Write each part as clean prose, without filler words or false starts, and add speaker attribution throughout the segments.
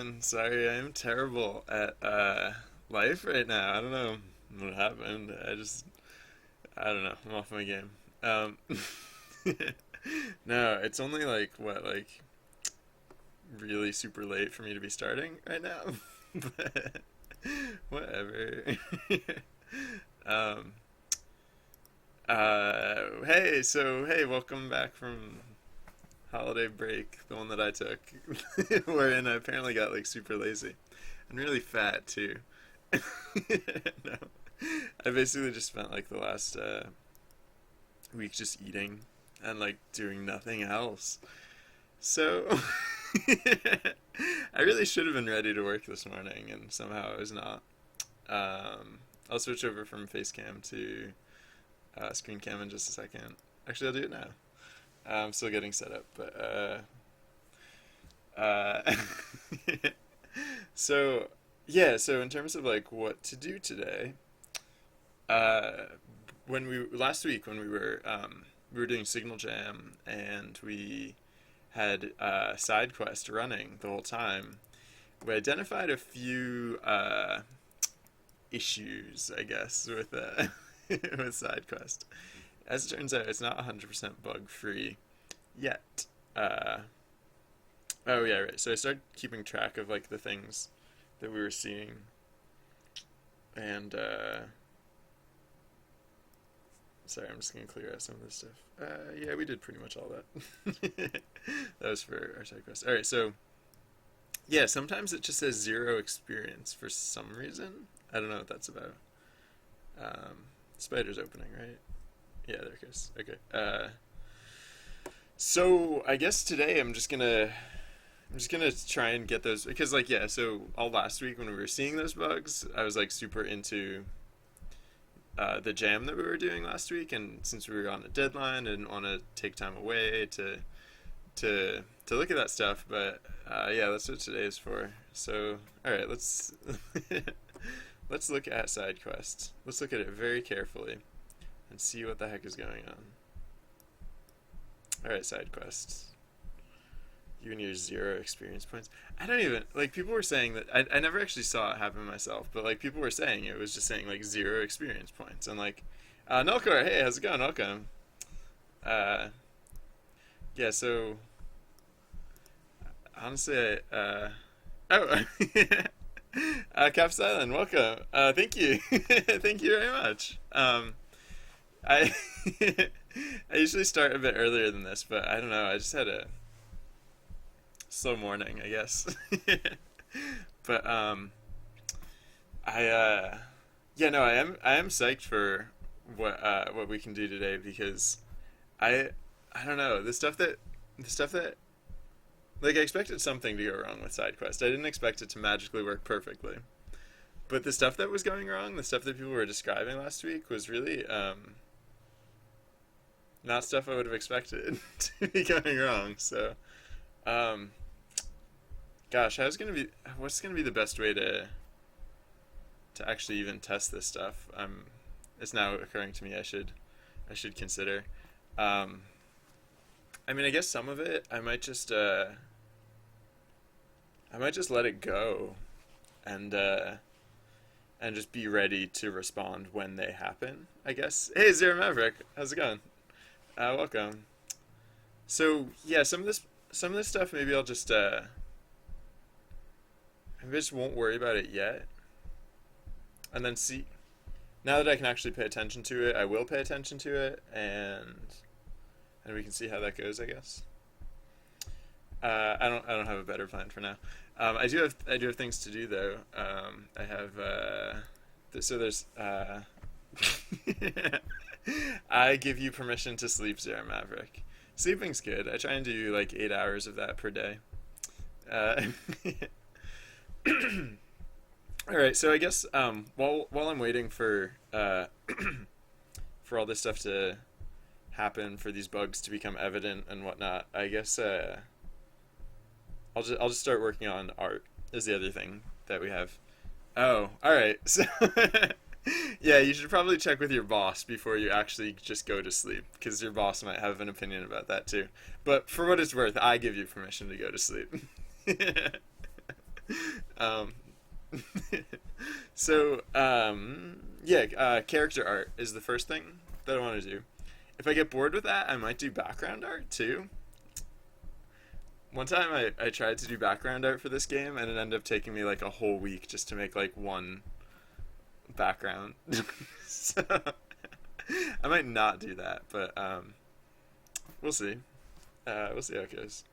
Speaker 1: man. Sorry, I'm terrible at life right now. I don't know what happened. I don't know. I'm off my game. Um, no, it's only like what, like really super late for me to be starting right now. But whatever. um, hey, welcome back from holiday break, the one that I took, wherein I apparently got like super lazy and really fat too. No, I basically just spent like the last week just eating and like doing nothing else. So I really should have been ready to work this morning, and somehow I was not. I'll switch over from face cam to screen cam in just a second. Actually, I'll do it now. I'm still getting set up, but uh, so yeah. So in terms of like what to do today, uh, when we last week when we were doing Signal Jam and we had side quest running the whole time, we identified a few issues, I guess, with with side quest. As it turns out, it's not 100% bug free yet. Uh, oh yeah, right. So I started keeping track of like the things that we were seeing, and sorry, I'm just gonna clear out some of this stuff. Yeah, we did pretty much all that. That was for our side quest. All right, so yeah, sometimes it just says zero experience for some reason. I don't know what that's about. Spider's opening, right? Yeah, there it goes. Okay. So I guess today I'm just gonna try and get those because like yeah. So all last week when we were seeing those bugs, I was like super into the jam that we were doing last week, and since we were on a deadline, I didn't want to take time away to look at that stuff. But yeah, that's what today is for. So all right, let's let's look at side quests. Let's look at it very carefully and see what the heck is going on. All right, side quests. You and your zero experience points. I don't even like. People were saying that I never actually saw it happen myself, but like people were saying it was just saying like zero experience points and like, Nulkor, hey, how's it going? Welcome. Uh, yeah. So honestly, oh, Caps Island, welcome. Thank you, thank you very much. I I usually start a bit earlier than this, but I don't know. I just had a slow morning, I guess. But I yeah, no, I am psyched for what we can do today because I I don't know the stuff that like I expected something to go wrong with side quest. I didn't expect it to magically work perfectly. But the stuff that was going wrong, the stuff that people were describing last week was really not stuff I would have expected to be going wrong. So, um, gosh, what's gonna be the best way to actually even test this stuff? It's now occurring to me I should consider. Um, I mean, I guess some of it I might just let it go and and just be ready to respond when they happen. I guess. Hey, Zero Maverick, how's it going? Welcome. So yeah, some of this stuff maybe I just won't worry about it yet, and then see. Now that I can actually pay attention to it, I will pay attention to it, and we can see how that goes. I guess. I don't have a better plan for now. I do have things to do though. I have so there's I give you permission to sleep, Zero Maverick. Sleeping's good. I try and do like 8 hours of that per day. Uh, all right, so I guess while I'm waiting for for all this stuff to happen, for these bugs to become evident and whatnot, I guess I'll just start working on art. Is the other thing that we have. Oh, all right. So yeah, you should probably check with your boss before you actually just go to sleep, because your boss might have an opinion about that too. But for what it's worth, I give you permission to go to sleep. Um, so, yeah, character art is the first thing that I want to do. If I get bored with that, I might do background art too. One time I tried to do background art for this game, and it ended up taking me like a whole week just to make like one background. So I might not do that, but we'll see. We'll see how it goes.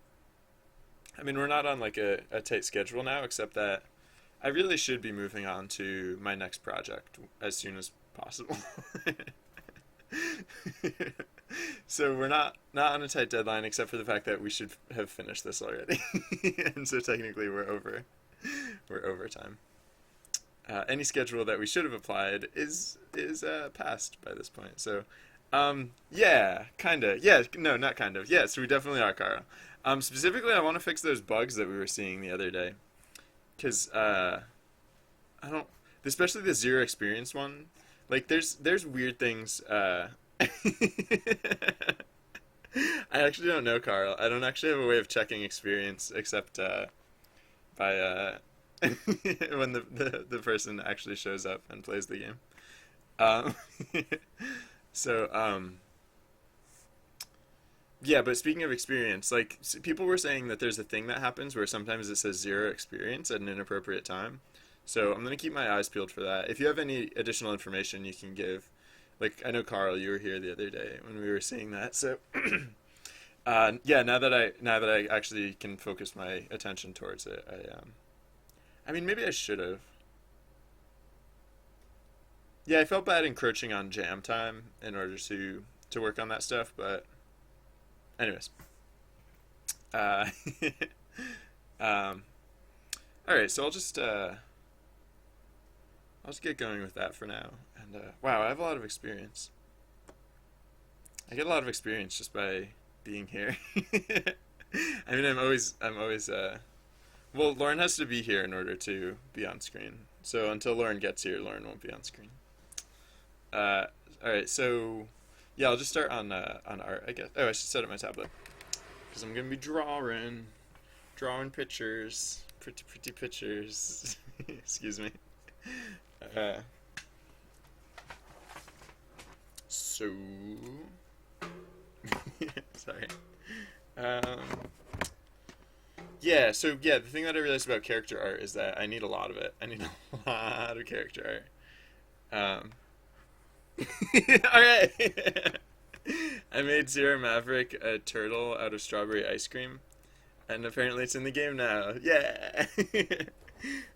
Speaker 1: I mean, we're not on like a tight schedule now, except that I really should be moving on to my next project as soon as possible. So we're not on a tight deadline, except for the fact that we should have finished this already, and so technically we're over time. Any schedule that we should have applied is passed by this point. So, yeah, kinda, yeah, no, not kind of, yes, we definitely are, Carl. Specifically, I want to fix those bugs that we were seeing the other day, because I don't, especially the zero experience one. Like, there's weird things. I actually don't know, Carl. I don't actually have a way of checking experience except by when the person actually shows up and plays the game. Um, so yeah, but speaking of experience, like people were saying that there's a thing that happens where sometimes it says zero experience at an inappropriate time. So I'm gonna keep my eyes peeled for that. If you have any additional information you can give, like I know Carl, you were here the other day when we were seeing that. So yeah, now that I actually can focus my attention towards it, I mean maybe I should have. Yeah, I felt bad encroaching on jam time in order to work on that stuff, but anyways. Uh, um, all right, so I'll just get going with that for now. And wow, I have a lot of experience. I get a lot of experience just by being here. I mean, I'm always. Well, Lauren has to be here in order to be on screen. So until Lauren gets here, Lauren won't be on screen. Uh, all right, so yeah, I'll just start on art, I guess. Oh, I should set up my tablet because I'm gonna be drawing pictures, pretty pictures. Excuse me. Uh, so, sorry. Um, yeah, the thing that I realized about character art is that I need a lot of it. I need a lot of character art. All right. I made Zero Maverick a turtle out of strawberry ice cream, and apparently it's in the game now. Yeah. Do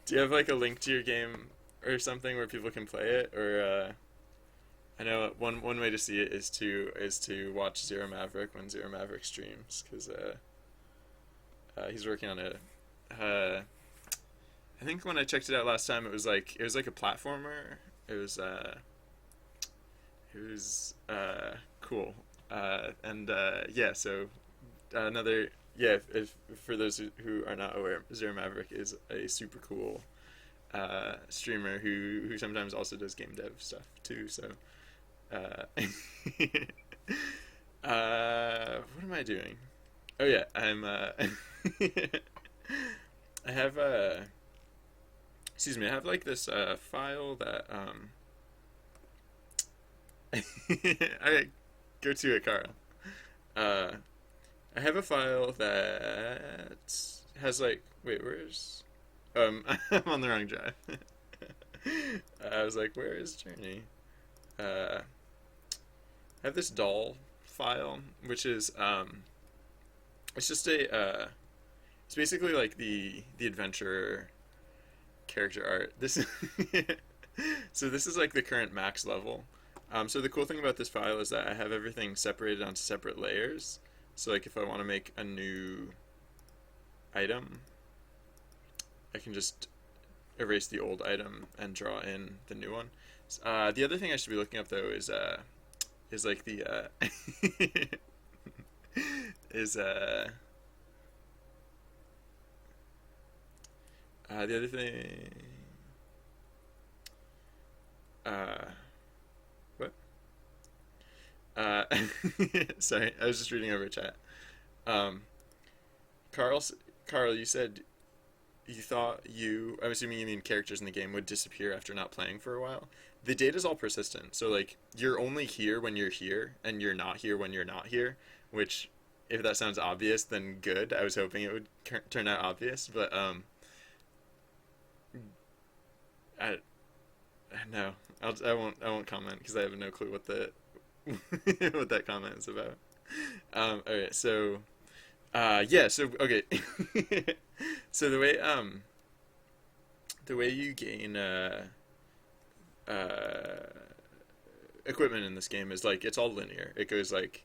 Speaker 1: you have like a link to your game or something where people can play it? Or I know one way to see it is to watch Zero Maverick when Zero Maverick streams, because he's working on a. I think when I checked it out last time, it was like a platformer. It was cool. And yeah, so another yeah. If for those who are not aware, Zero Maverick is a super cool streamer who sometimes also does game dev stuff too. So uh, what am I doing? Oh yeah, I'm I have excuse me, I have like this file that I go to it, Carl. Uh, I have a file that has like wait, where's I'm on the wrong drive. I was like, where is Journey? I have this doll file, which is it's just it's basically like the adventure character art. This so this is like the current max level. So the cool thing about this file is that I have everything separated onto separate layers. So like if I want to make a new item, I can just erase the old item and draw in the new one. The other thing I should be looking up though is like the is the other thing what uh sorry, I was just reading over chat. um Carl Carl, you said you thought I'm assuming you mean characters in the game would disappear after not playing for a while. The data's all persistent, so like you're only here when you're here, and you're not here when you're not here. Which, if that sounds obvious, then good. I was hoping it would turn out obvious, but I no, I won't comment because I have no clue what the what that comment is about. All right, so yeah, so okay, so the way you gain uh, equipment in this game is like it's all linear. It goes like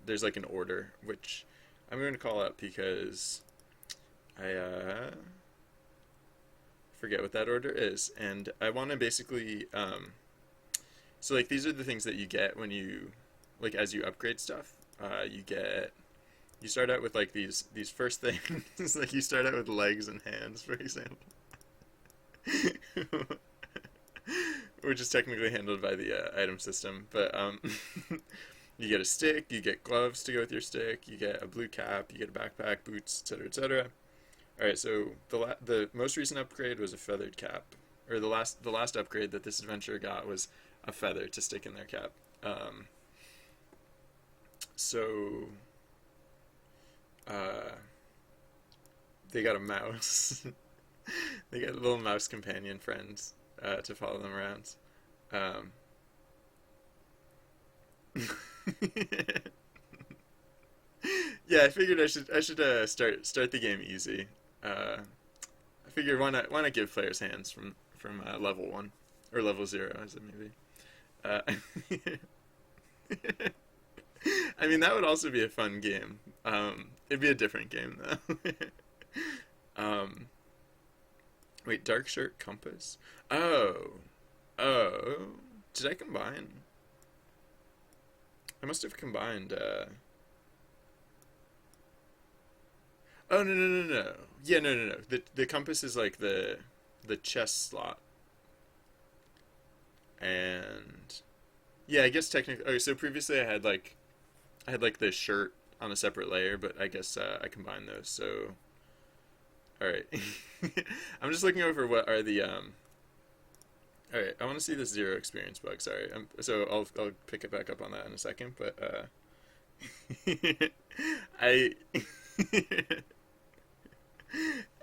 Speaker 1: there's like an order, which I'm going to call out because I forget what that order is, and I want to basically so like these are the things that you get when you like as you upgrade stuff. You start out with like these first things like you start out with legs and hands, for example. Which is technically handled by the item system, but you get a stick, you get gloves to go with your stick, you get a blue cap, you get a backpack, boots, etc., etc. All right, so the most recent upgrade was a feathered cap, or the last upgrade that this adventurer got was a feather to stick in their cap. So they got a mouse. They got a little mouse companion friend to follow them around. Yeah, I figured I should start the game easy. I figured why not give players hands from level 1 or level 0 as it may be. I mean that would also be a fun game. It'd be a different game though. Wait, dark shirt compass. Oh, did I combine? I must have combined. Oh no. Yeah, no. The compass is like the chest slot, and yeah, I guess technically. Okay, so previously I had like the shirt on a separate layer, but I guess I combined those. So, all right, I'm just looking over what are the All right, I want to see this 0 experience bug. Sorry, so I'll pick it back up on that in a second, but I.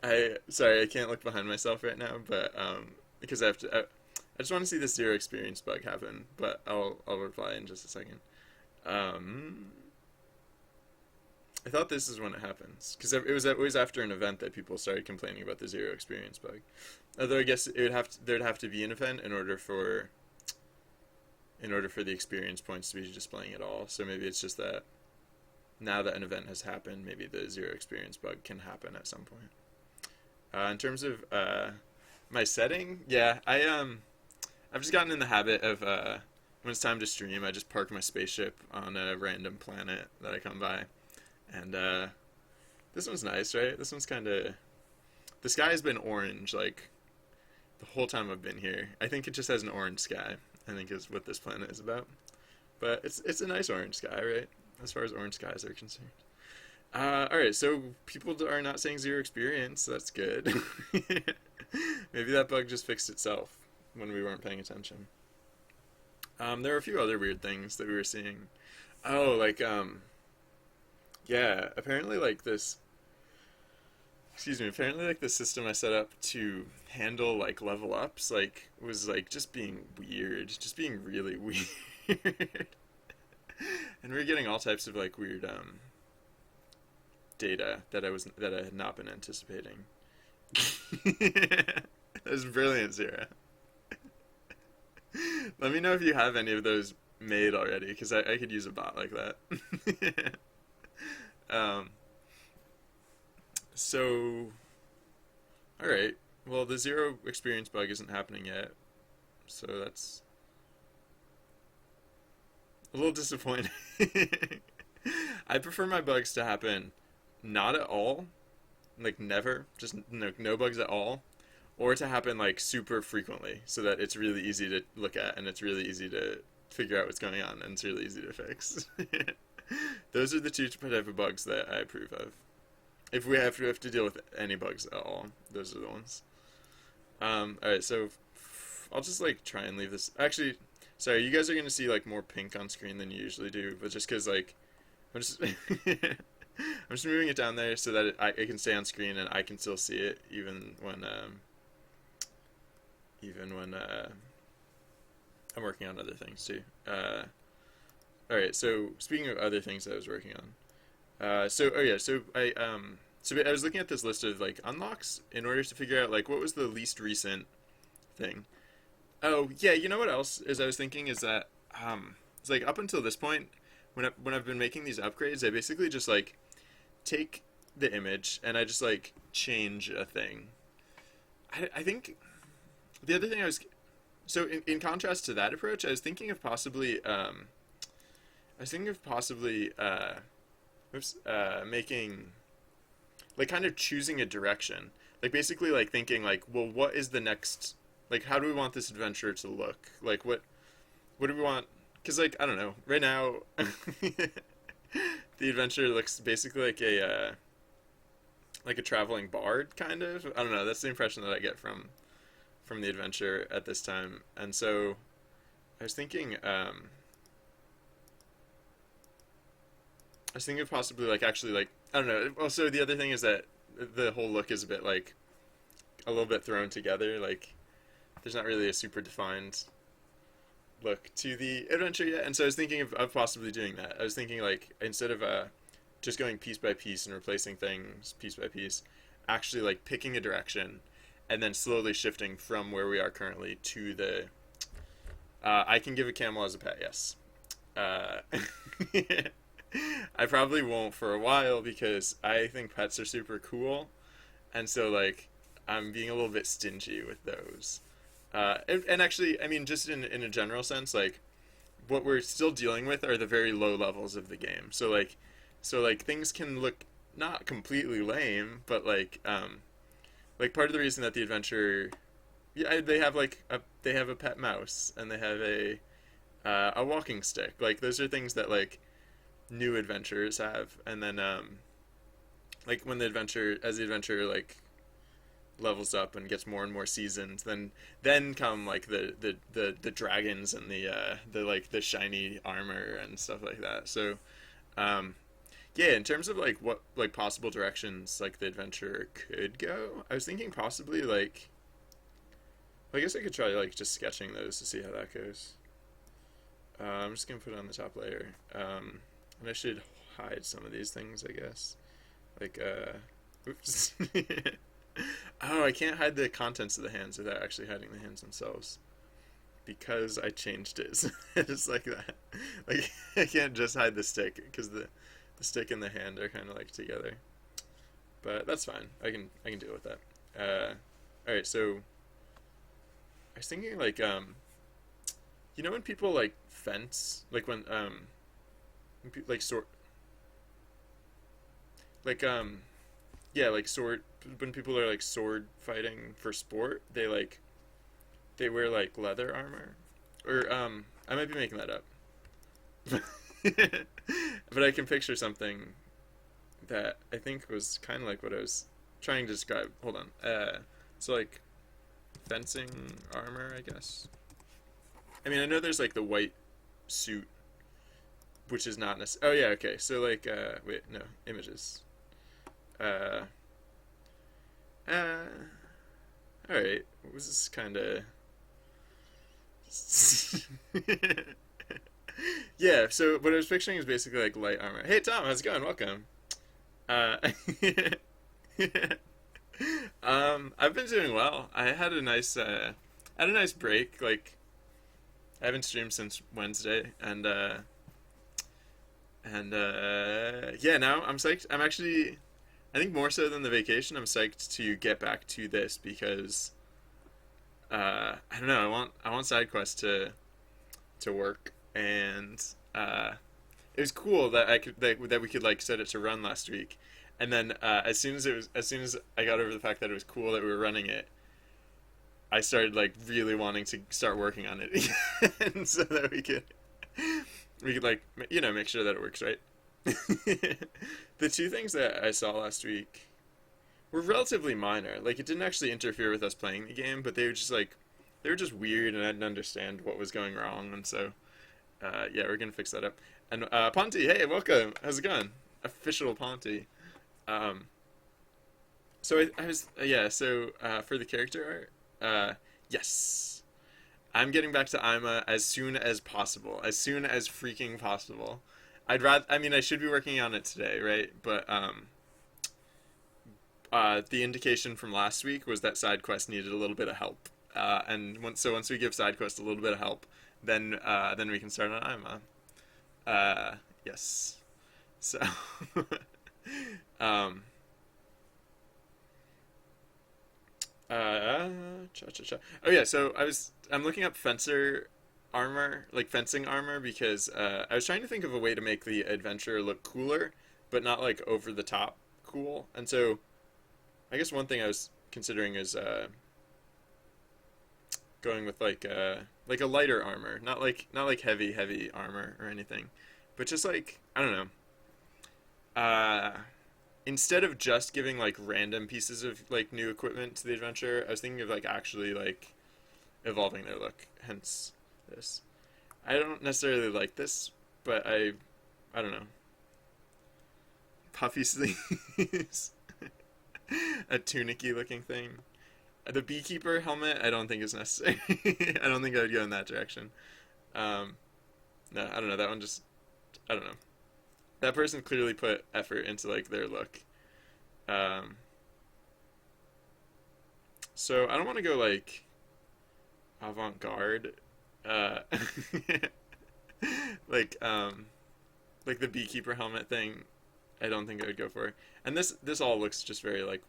Speaker 1: I sorry, I can't look behind myself right now, but because I have to. I just want to see this 0 experience bug happen, but I'll reply in just a second. I thought this is when it happens because it was always after an event that people started complaining about the 0 experience bug. Although I guess there'd have to be an event in order for the experience points to be displaying at all. So maybe it's just that now that an event has happened, maybe the 0 experience bug can happen at some point. In terms of my setting, yeah, I've just gotten in the habit of when it's time to stream, I just park my spaceship on a random planet that I come by, and this one's nice, right? This one's kind of the sky has been orange like the whole time I've been here. I think it just has an orange sky. I think is what this planet is about, but it's a nice orange sky, right? As far as orange skies are concerned. Alright, so people are not saying 0 experience, so that's good. Maybe that bug just fixed itself when we weren't paying attention. There were a few other weird things that we were seeing. Oh, like, yeah, apparently like this, apparently like the system I set up to handle like level ups, like, was like just being weird, just being really weird. And we were getting all types of like weird data that I had not been anticipating. That was brilliant, Zira. Let me know if you have any of those made already, because I could use a bot like that. So, alright. Well, the 0 experience bug isn't happening yet, so that's a little disappointing. I prefer my bugs to happen not at all, like never, just no bugs at all, or to happen like super frequently so that it's really easy to look at and it's really easy to figure out what's going on and it's really easy to fix. Those are the two type of bugs that I approve of. if we have to deal with any bugs at all, those are the ones. All right, so I'll just like try and leave this. Actually, sorry, you guys are gonna see like more pink on screen than you usually do, but just because like I'm just I'm just moving it down there so that it can stay on screen and I can still see it even when I'm working on other things too. All right, so speaking of other things that I was working on, so I was looking at this list of like unlocks in order to figure out like what was the least recent thing. Oh yeah, you know what else is I was thinking is that it's like up until this point when I've been making these upgrades, I basically just like take the image and I just like change a thing. I think the other thing I was so in contrast to that approach, I was thinking of possibly making like kind of choosing a direction. Like basically like thinking like, well, what is the next, like how do we want this adventure to look? Like what do we want? Because like I don't know. Right now, the adventure looks basically like a traveling bard kind of. I don't know. That's the impression that I get from the adventure at this time. And so I was thinking of possibly like actually like I don't know. Also, the other thing is that the whole look is a bit like a little bit thrown together. Like there's not really a super defined look to the adventure yet. And so I was thinking of possibly doing that. I was thinking like instead of just going piece by piece and replacing things piece by piece, actually like picking a direction and then slowly shifting from where we are currently to the I can give a camel as a pet, yes. I probably won't for a while because I think pets are super cool, and so like I'm being a little bit stingy with those. And actually, I mean, just in a general sense, like what we're still dealing with are the very low levels of the game. So like things can look not completely lame, but like part of the reason that the adventure, yeah, they have a pet mouse and they have a walking stick. Like those are things that like new adventurers have, and then like when as the adventure like levels up and gets more and more seasoned, then come like the dragons and the like the shiny armor and stuff like that. So yeah, in terms of like what like possible directions like the adventure could go, I was thinking possibly like I guess I could try like just sketching those to see how that goes. I'm just gonna put it on the top layer. And I should hide some of these things, I guess. Like, oops. Oh, I can't hide the contents of the hands without actually hiding the hands themselves. Because I changed it. So it's like that. Like, I can't just hide the stick, because the stick and the hand are kind of like together. But that's fine. I can deal with that. Alright, so I was thinking like, you know when people like fence? Like when like sort like yeah, like sword, when people are like sword fighting for sport, they wear like leather armor, or I might be making that up. But I can picture something that I think was kind of like what I was trying to describe. Hold on. So like fencing armor, I guess. I mean, I know there's like the white suit, which is not necessarily. Oh yeah, okay. So like, wait, no, images. Uh, all right. What was this kind of? Yeah. So what I was picturing is basically like light armor. Hey Tom, how's it going? Welcome. Uh, I've been doing well. I had a nice break. Like, I haven't streamed since Wednesday, and yeah, now I'm psyched. I'm actually, I think more so than the vacation, I'm psyched to get back to this because I don't know. I want side quests to work, and it was cool that that we could like set it to run last week, and then as soon as I got over the fact that it was cool that we were running it, I started like really wanting to start working on it, and so that we could like make sure that it works right. The two things that I saw last week were relatively minor. Like it didn't actually interfere with us playing the game, but they were just weird, and I didn't understand what was going wrong, and so yeah, we're gonna fix that up. And Ponty, hey, welcome. How's it going? Official Ponty. Um, so I was yeah. So for the character art, yes, I'm getting back to Ima as soon as possible, as soon as freaking possible. I'd rather. I mean, I should be working on it today, right? But the indication from last week was that side quest needed a little bit of help. And once we give side quest a little bit of help, then we can start on Ima. Yes. So, um, cha cha cha. Oh yeah. So I'm looking up fencer armor, like fencing armor, because I was trying to think of a way to make the adventure look cooler, but not like over the top cool. And so I guess one thing I was considering is going with like a lighter armor, not like heavy armor or anything, but just like I don't know. Instead of just giving like random pieces of like new equipment to the adventure, I was thinking of like actually like evolving their look. Hence this. I don't necessarily like this, but I don't know. Puffy sleeves, a tunicky looking thing. The beekeeper helmet, I don't think is necessary. I don't think I would go in that direction. Um, no, I don't know. That one just, I don't know. That person clearly put effort into like their look. Um, so I don't want to go like avant-garde. Uh, like like the beekeeper helmet thing. I don't think I would go for. And this all looks just very like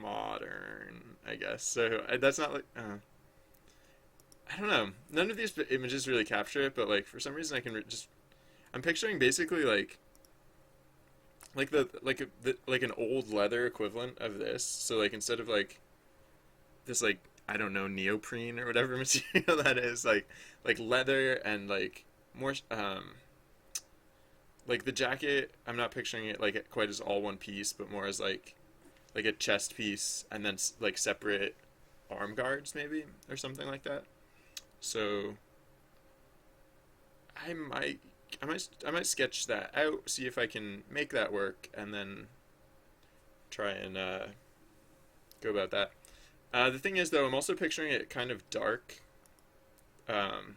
Speaker 1: modern, I guess. So that's not like I don't know. None of these images really capture it, but like for some reason I can just I'm picturing basically like an old leather equivalent of this. So like instead of like this like I don't know neoprene or whatever material that is, like leather and like more like the jacket. I'm not picturing it like quite as all one piece, but more as like a chest piece and then like separate arm guards maybe or something like that. So I might I might sketch that out, see if I can make that work, and then try and go about that. The thing is, though, I'm also picturing it kind of dark. Um,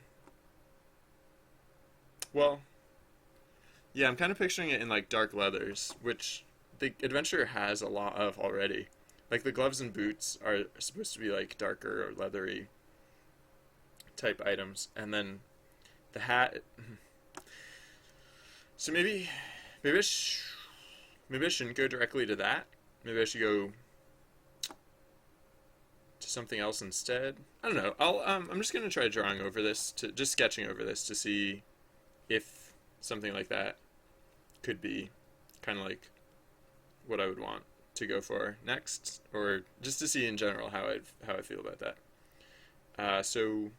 Speaker 1: well, yeah, I'm kind of picturing it in like dark leathers, which the adventure has a lot of already. Like the gloves and boots are supposed to be like darker or leathery type items, and then the hat. So maybe maybe I shouldn't go directly to that. Maybe I should go to something else instead. I don't know. I'm just gonna try drawing over this to just sketching over this to see if something like that could be kind of like what I would want to go for next, or just to see in general how I feel about that. So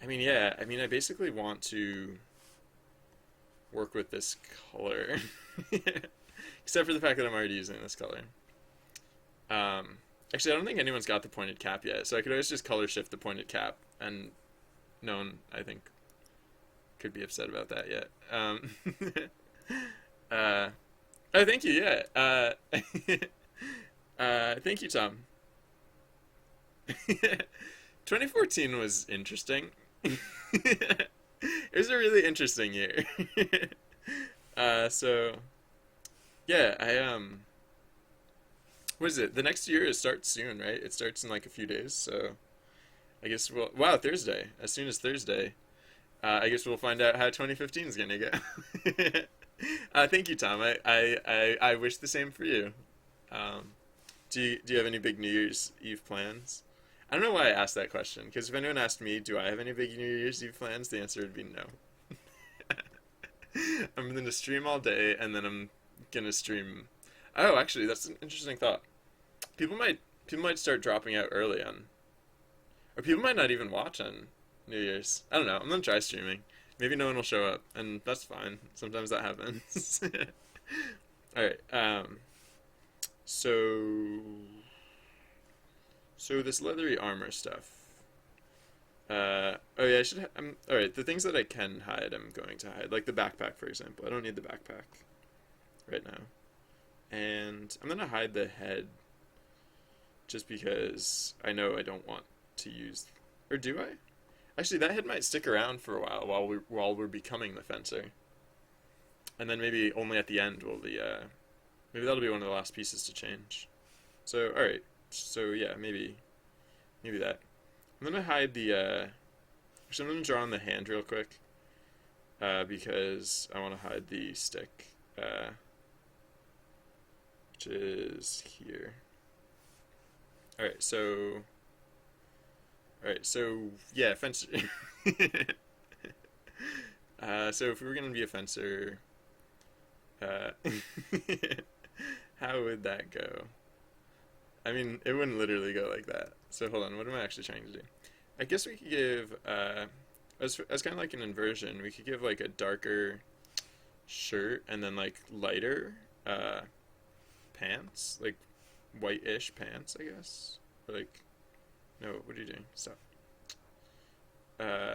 Speaker 1: I mean, yeah, I mean, I basically want to work with this color, except for the fact that I'm already using this color. Um, Actually, I don't think anyone's got the pointed cap yet, so I could always just color shift the pointed cap, and no one, I think, could be upset about that yet. Uh, oh, thank you. Yeah. Thank you, Tom. 2014 was interesting. It was a really interesting year. So yeah, what is it? The next year starts soon, right? It starts in like a few days, so I guess wow, Thursday. As soon as Thursday, I guess we'll find out how 2015 is gonna go. Thank you, Tom. I wish the same for you. Um, do you have any big New Year's Eve plans? I don't know why I asked that question, because if anyone asked me, do I have any big New Year's Eve plans, the answer would be no. I'm gonna stream all day, and then I'm gonna stream. Oh, actually, that's an interesting thought. People might start dropping out early on, or people might not even watch on New Year's. I don't know. I'm gonna try streaming. Maybe no one will show up, and that's fine. Sometimes that happens. All right. So so this leathery armor stuff. Oh yeah, I should. All right. The things that I can hide, I'm going to hide, like the backpack, for example. I don't need the backpack right now, and I'm gonna hide the head just because I know I don't want to use. Or do I? Actually, that head might stick around for a while we're becoming the fencer, and then maybe only at the end will the maybe that'll be one of the last pieces to change. So all right, so yeah, maybe that. I'm gonna hide the. Actually, I'm gonna draw on the hand real quick, because I want to hide the stick, which is here. All right, so. All right, so yeah, fencer. So if we were gonna be a fencer, uh, how would that go? I mean, it wouldn't literally go like that. So hold on, what am I actually trying to do? I guess we could give, as kind of like an inversion, we could give like a darker shirt and then like lighter pants, like white-ish pants, I guess. Or like, no, what are you doing? Stop. Uh,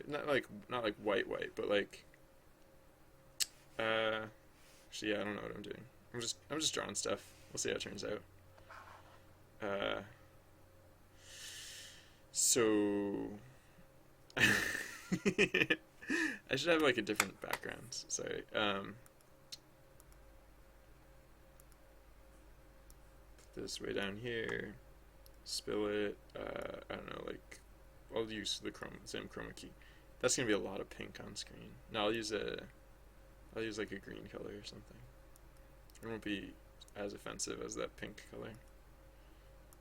Speaker 1: not like white, but like, actually, yeah, I don't know what I'm doing. I'm just drawing stuff. We'll see how it turns out. Uh, so I should have like a different background. Sorry. Put this way down here. Spill it. I don't know. Like, I'll use the same chroma key. That's gonna be a lot of pink on screen. No, I'll use like a green color or something. It won't be as offensive as that pink color.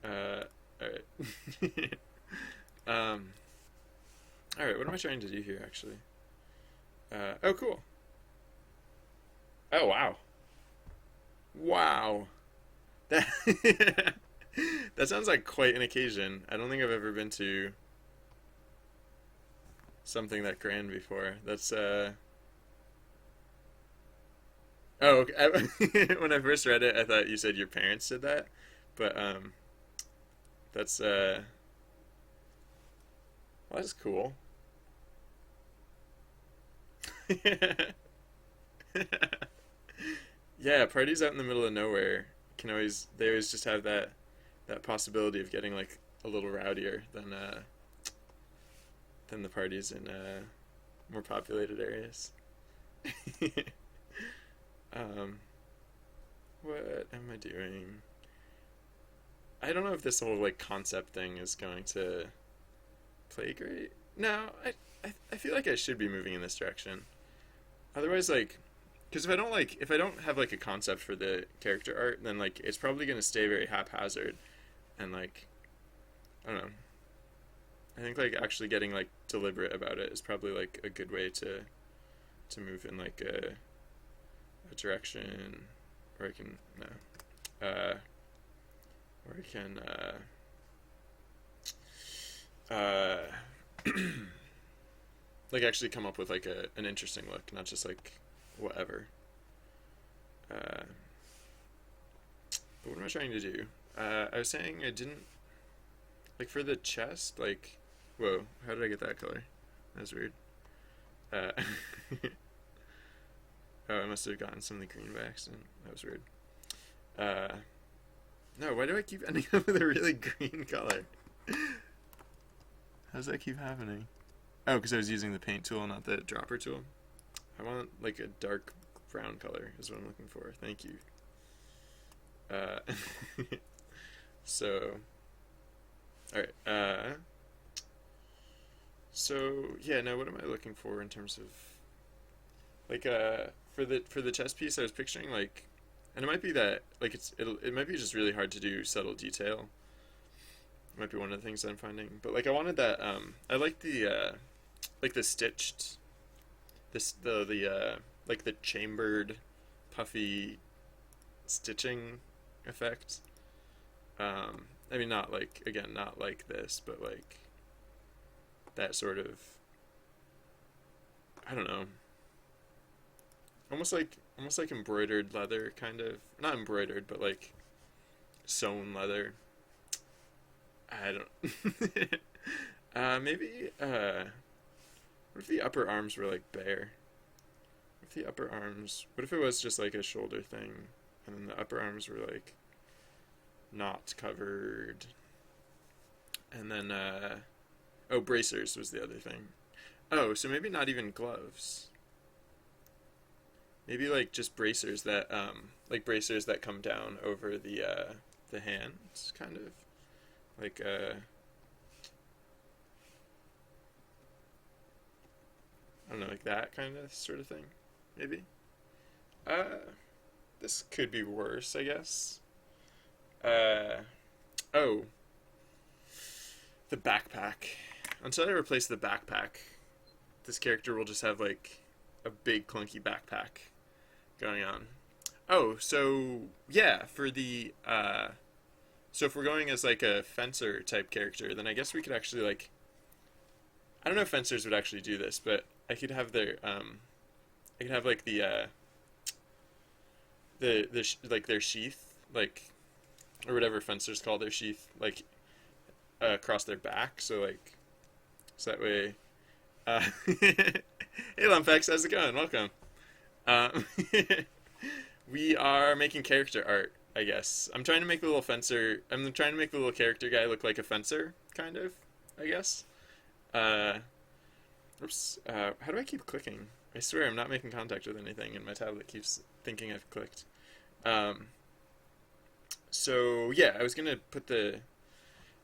Speaker 1: Alright. Alright, what am I trying to do here, actually? Oh, cool. Oh, wow. Wow. That, that sounds like quite an occasion. I don't think I've ever been to something that grand before. That's, Oh, okay. When I first read it, I thought you said your parents did that. But, that's, well, that's cool. Yeah, parties out in the middle of nowhere they always just have that possibility of getting like a little rowdier than the parties in more populated areas. um, what am I doing? I don't know if this whole like concept thing is going to play great. No, I feel like I should be moving in this direction. Otherwise, like, because if I don't have like a concept for the character art, then like it's probably gonna stay very haphazard, and like, I don't know. I think like actually getting like deliberate about it is probably like a good way to move in like a direction where I can no, where I can like actually come up with like an interesting look, not just like whatever. But what am I trying to do? I was saying I didn't like for the chest. Like, whoa, how did I get that color? That's weird. Uh, oh, I must have gotten some of the green by accident. That was weird. No, why do I keep ending up with a really green color? How does that keep happening? Oh, because I was using the paint tool, not the dropper tool. I want like a dark brown color is what I'm looking for. Thank you. So, all right. So yeah, now what am I looking for in terms of like for the chess piece? I was picturing like, and it might be that like it might be just really hard to do subtle detail. It might be one of the things that I'm finding, but like I wanted that. I like the stitched, the like the chambered, puffy stitching effect. I mean, not like again, not like this, but like that sort of I don't know, almost like embroidered leather, kind of. Not embroidered, but like sewn leather. I don't. Maybe. What if the upper arms were like bare? What if the upper arms? What if it was just like a shoulder thing, and then the upper arms were like not covered, and then oh, bracers was the other thing. Oh, so maybe not even gloves. Maybe like just bracers that like bracers that come down over the hands, kind of like I don't know, like that kind of sort of thing, maybe. Uh, this could be worse, I guess. Uh, oh, the backpack. Until I replace the backpack, this character will just have like a big clunky backpack going on. Oh, so yeah, for the so if we're going as like a fencer type character, then I guess we could actually like I don't know if fencers would actually do this, but I could have their I could have like like their sheath, like, or whatever fencers call their sheath, like across their back, so like so that way hey Lumpex, how's it going? Welcome. Um we are making character art, I guess. I'm trying to make the little fencer I'm trying to make the little character guy look like a fencer, kind of, I guess. Uh Oops. How do I keep clicking? I swear I'm not making contact with anything, and my tablet keeps thinking I've clicked. Um, so yeah, I was gonna put the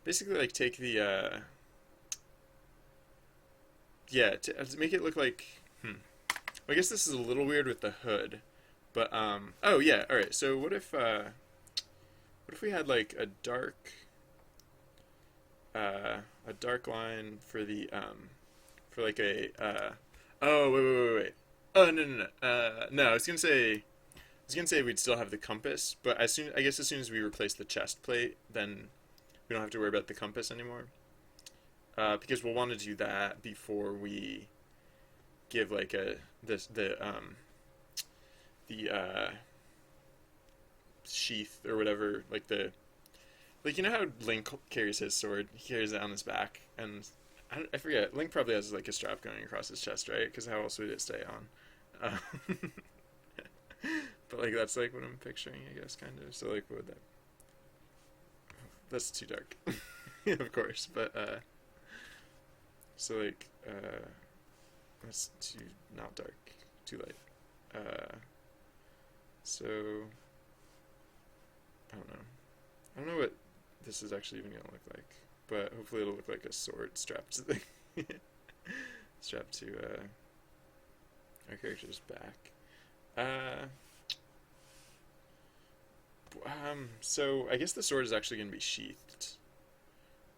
Speaker 1: basically like take the yeah to make it look like I guess this is a little weird with the hood, but oh yeah, all right. So what if we had like a dark line for the for like a oh wait. Oh no, I was gonna say we'd still have the compass, but as soon as we replace the chest plate, then we don't have to worry about the compass anymore. Because we'll want to do that before we give like the sheath or whatever, like the like you know how Link carries his sword, he carries it on his back, and I forget. Link probably has like a strap going across his chest, right? Because how else would it stay on? But like that's like what I'm picturing, I guess, kind of. So like, what would that? That's too dark, of course. But so like that's too not dark, too light. So I don't know. I don't know what this is actually even gonna look like, but hopefully it'll look like a sword strapped to the strapped to our character's back. So I guess the sword is actually gonna be sheathed.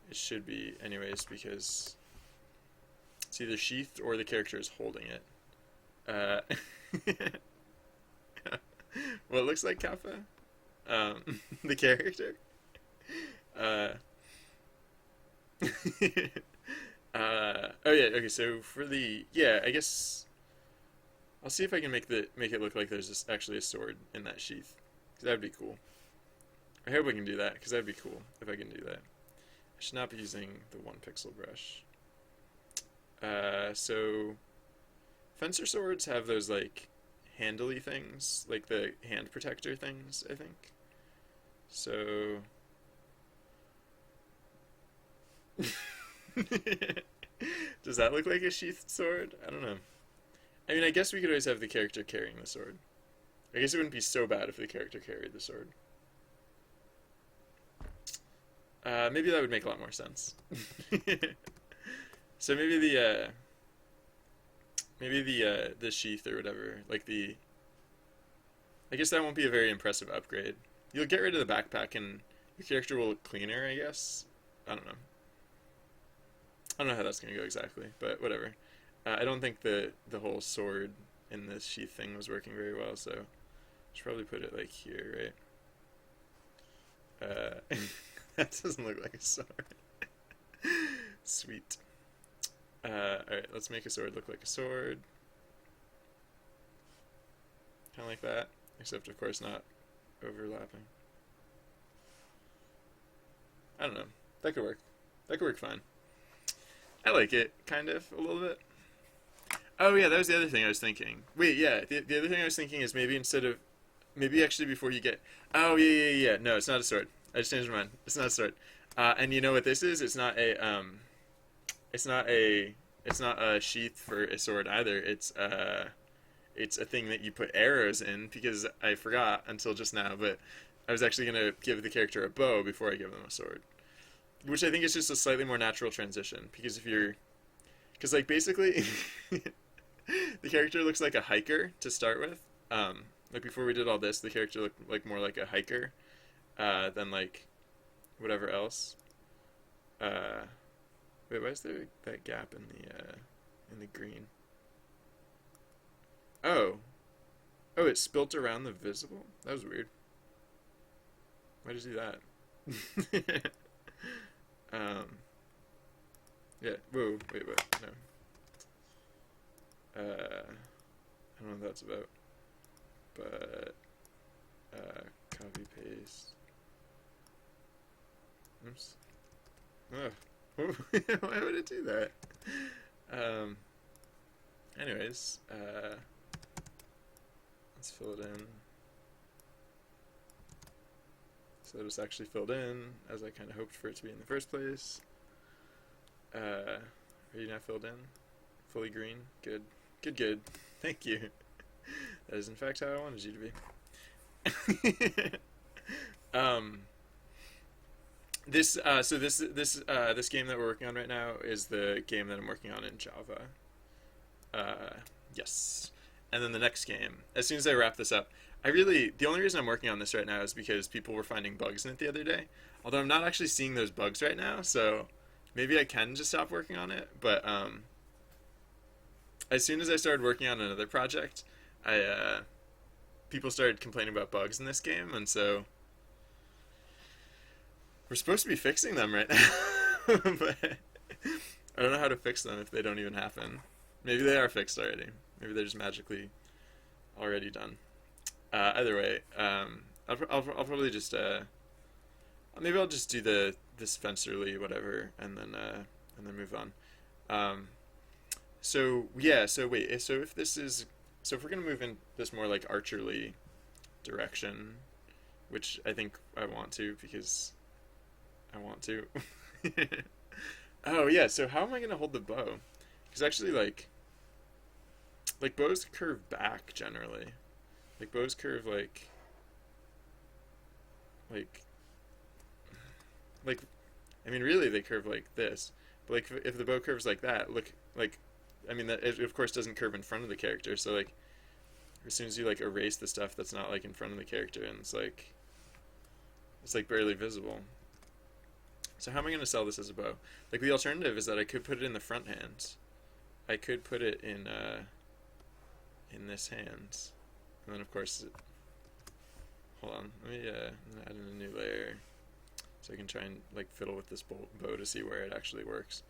Speaker 1: It should be, anyways, because it's either sheathed or the character is holding it. Uh, well, it looks like Kappa, the character. Uh, oh yeah, okay. So for the I guess I'll see if I can make it look like there's actually a sword in that sheath. 'Cause that'd be cool. I hope I can do that because that'd be cool if I can do that. I should not be using the 1 pixel brush. So fencer swords have those like handly things, like the hand protector things, I think. So does that look like a sheathed sword? I don't know. I mean, I guess we could always have the character carrying the sword. I guess it wouldn't be so bad if the character carried the sword. Maybe that would make a lot more sense. So maybe the sheath or whatever, like I guess that won't be a very impressive upgrade. You'll get rid of the backpack and your character will look cleaner, I guess. I don't know. I don't know how that's gonna go exactly, but whatever. I don't think the whole sword in this sheath thing was working very well, so I should probably put it like here, right? That doesn't look like a sword. Sweet. Alright, let's make a sword look like a sword. kind of like that, except of course not overlapping. I don't know. That could work. That could work fine. I like it, kind of, a little bit. Oh yeah, that was the other thing I was thinking. Wait, yeah, the other thing I was thinking is maybe instead of, maybe actually before you get, oh yeah. No, it's not a sword. I just changed my mind. It's not a sword. And you know what this is? It's not a, it's not a sheath for a sword either. It's a thing that you put arrows in because I forgot until just now, but I was actually gonna give the character a bow before I give them a sword, which I think is just a slightly more natural transition because if you're, because like basically. The character looks like a hiker to start with. Like before we did all this, the character looked like more like a hiker than like whatever else. Wait, why is there that gap in the green? Oh, oh, it spilt around the visible. That was weird. Why did you do that? Yeah. Whoa. Wait. What? No. I don't know what that's about, but copy paste. Oops. Oh. Why would it do that? Anyways, let's fill it in. So it's actually filled in as I kind of hoped for it to be in the first place. Are you now filled in? Fully green? Good. Good. Thank you. That is in fact how I wanted you to be. This game that we're working on right now is the game that I'm working on in Java. Yes. And then the next game, as soon as I wrap this up, the only reason I'm working on this right now is because people were finding bugs in it the other day. Although I'm not actually seeing those bugs right now, so maybe I can just stop working on it, but as soon as I started working on another project, people started complaining about bugs in this game, and so we're supposed to be fixing them right now, but I don't know how to fix them if they don't even happen. Maybe they are fixed already. Maybe they're just magically already done. Either way, I'll probably just maybe I'll just do this srsly whatever, and then move on. So yeah, so wait, so if we're gonna move in this more like archerly direction, which I think I want to because I want to. Oh yeah, so how am I gonna hold the bow? Because actually, like bows curve back generally. Like bows curve like I mean really they curve like this, but like if the bow curves like that, look like. I mean, that it of course doesn't curve in front of the character, so like as soon as you like erase the stuff that's not like in front of the character, and it's like barely visible. So how am I going to sell this as a bow? Like the alternative is that I could put it in the front hand. I could put it in this hand, and then of course hold on, let me add in a new layer so I can try and like fiddle with this bow to see where it actually works.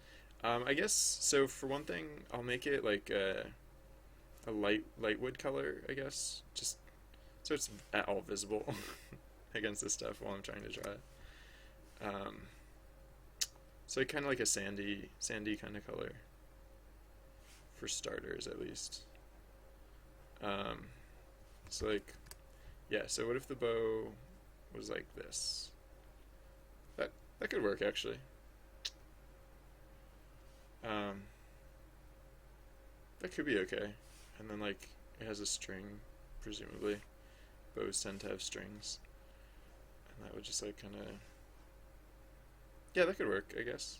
Speaker 1: I guess, so for one thing, I'll make it like a light wood color, I guess, just so it's at all visible against this stuff while I'm trying to draw it. So kind of like a sandy kind of color, for starters at least. So like, yeah, so what if the bow was like this? That could work actually. That could be okay. And then like it has a string, presumably. Bows tend to have strings. And that would just like kinda, yeah, that could work, I guess.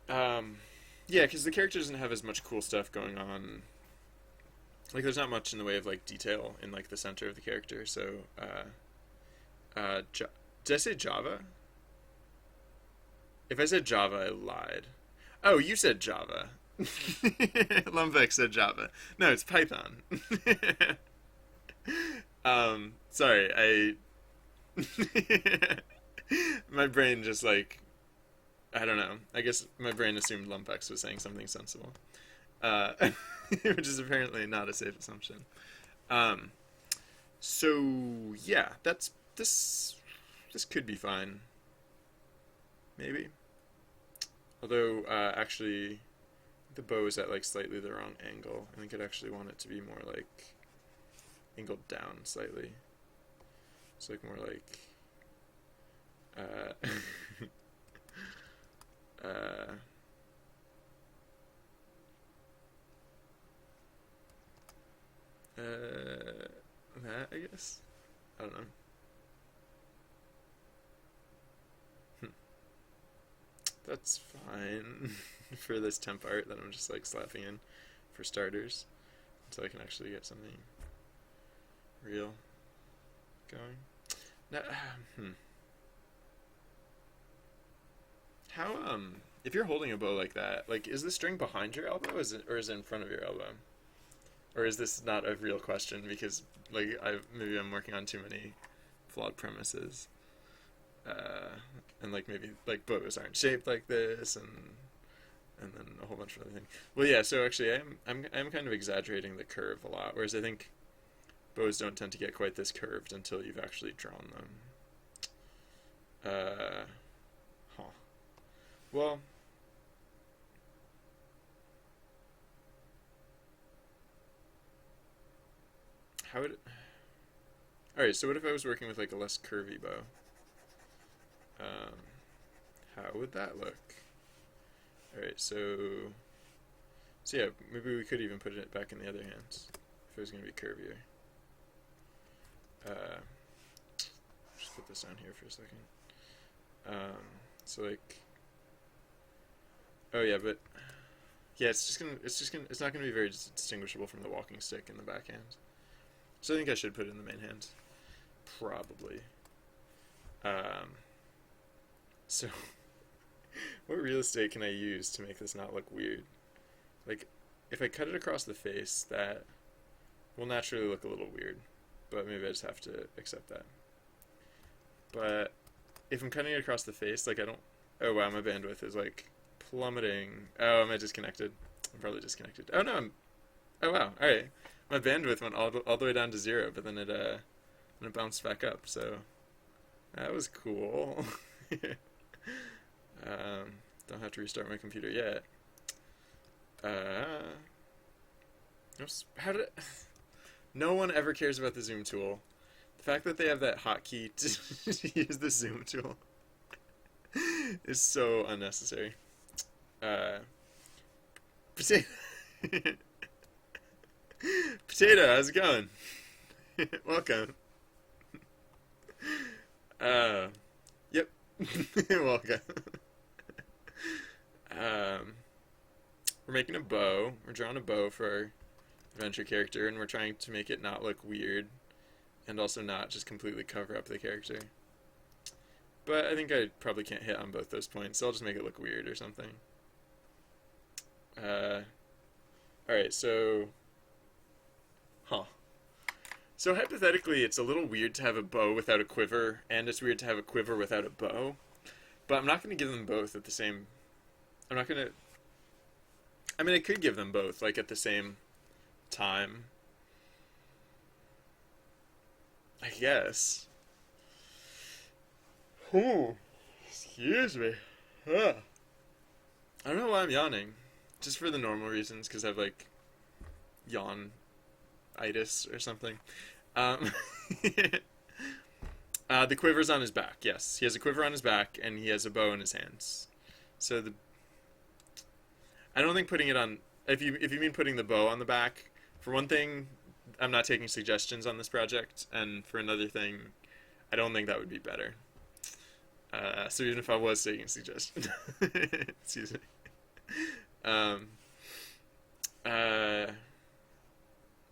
Speaker 1: Yeah, because the character doesn't have as much cool stuff going on. Like there's not much in the way of like detail in like the center of the character, so did I say Java? If I said Java, I lied. Oh, you said Java. Lumbeck said Java. No, it's Python. Sorry, my brain just like, I don't know. I guess my brain assumed Lumpex was saying something sensible, which is apparently not a safe assumption. Um, so yeah, that's this. This could be fine, maybe. Although, actually, the bow is at like slightly the wrong angle. I think I'd actually want it to be more like angled down slightly. It's like more like uh, uh, that I guess. I don't know. That's fine for this temp art that I'm just like slapping in for starters, so I can actually get something real going. Now, how if you're holding a bow like that, like is the string behind your elbow, or is it in front of your elbow, or is this not a real question because like maybe I'm working on too many flawed premises, and like maybe like bows aren't shaped like this, and then a whole bunch of other things. Well, yeah. So actually, I'm kind of exaggerating the curve a lot, whereas I think bows don't tend to get quite this curved until you've actually drawn them. Huh. Well, how would it... All right. So what if I was working with like a less curvy bow? Um, how would that look? All right. So yeah, maybe we could even put it back in the other hands if it was going to be curvier. Just put this down here for a second. So like, oh yeah, but yeah, it's not gonna be very distinguishable from the walking stick in the backhand. So I think I should put it in the main hand, probably. Um, so what real estate can I use to make this not look weird? Like, if I cut it across the face, that will naturally look a little weird, but maybe I just have to accept that. But if I'm cutting it across the face, like I don't... Oh wow, my bandwidth is like plummeting. Oh, am I disconnected? I'm probably disconnected. Oh no, oh wow, alright. My bandwidth went all the way down to 0, but then it bounced back up, so... That was cool. Don't have to restart my computer yet. Oops, how did it... No one ever cares about the zoom tool. The fact that they have that hotkey to use the zoom tool is so unnecessary. Potato, Potato, how's it going? Welcome. Yep. Welcome. We're making a bow. We're drawing a bow for our adventure character, and we're trying to make it not look weird, and also not just completely cover up the character. But I think I probably can't hit on both those points, so I'll just make it look weird or something. Alright, so... Huh. So hypothetically, it's a little weird to have a bow without a quiver, and it's weird to have a quiver without a bow. But I'm not going to give them both at the same... I'm not going to... I mean, I could give them both, like, at the same time. I guess. Oh, excuse me. I don't know why I'm yawning. Just for the normal reasons, because I have, like, yawn-itis or something. The quiver's on his back, yes. He has a quiver on his back, and he has a bow in his hands. So I don't think putting it on... If you mean putting the bow on the back, for one thing, I'm not taking suggestions on this project, and for another thing, I don't think that would be better. So even if I was taking suggestions... Excuse me.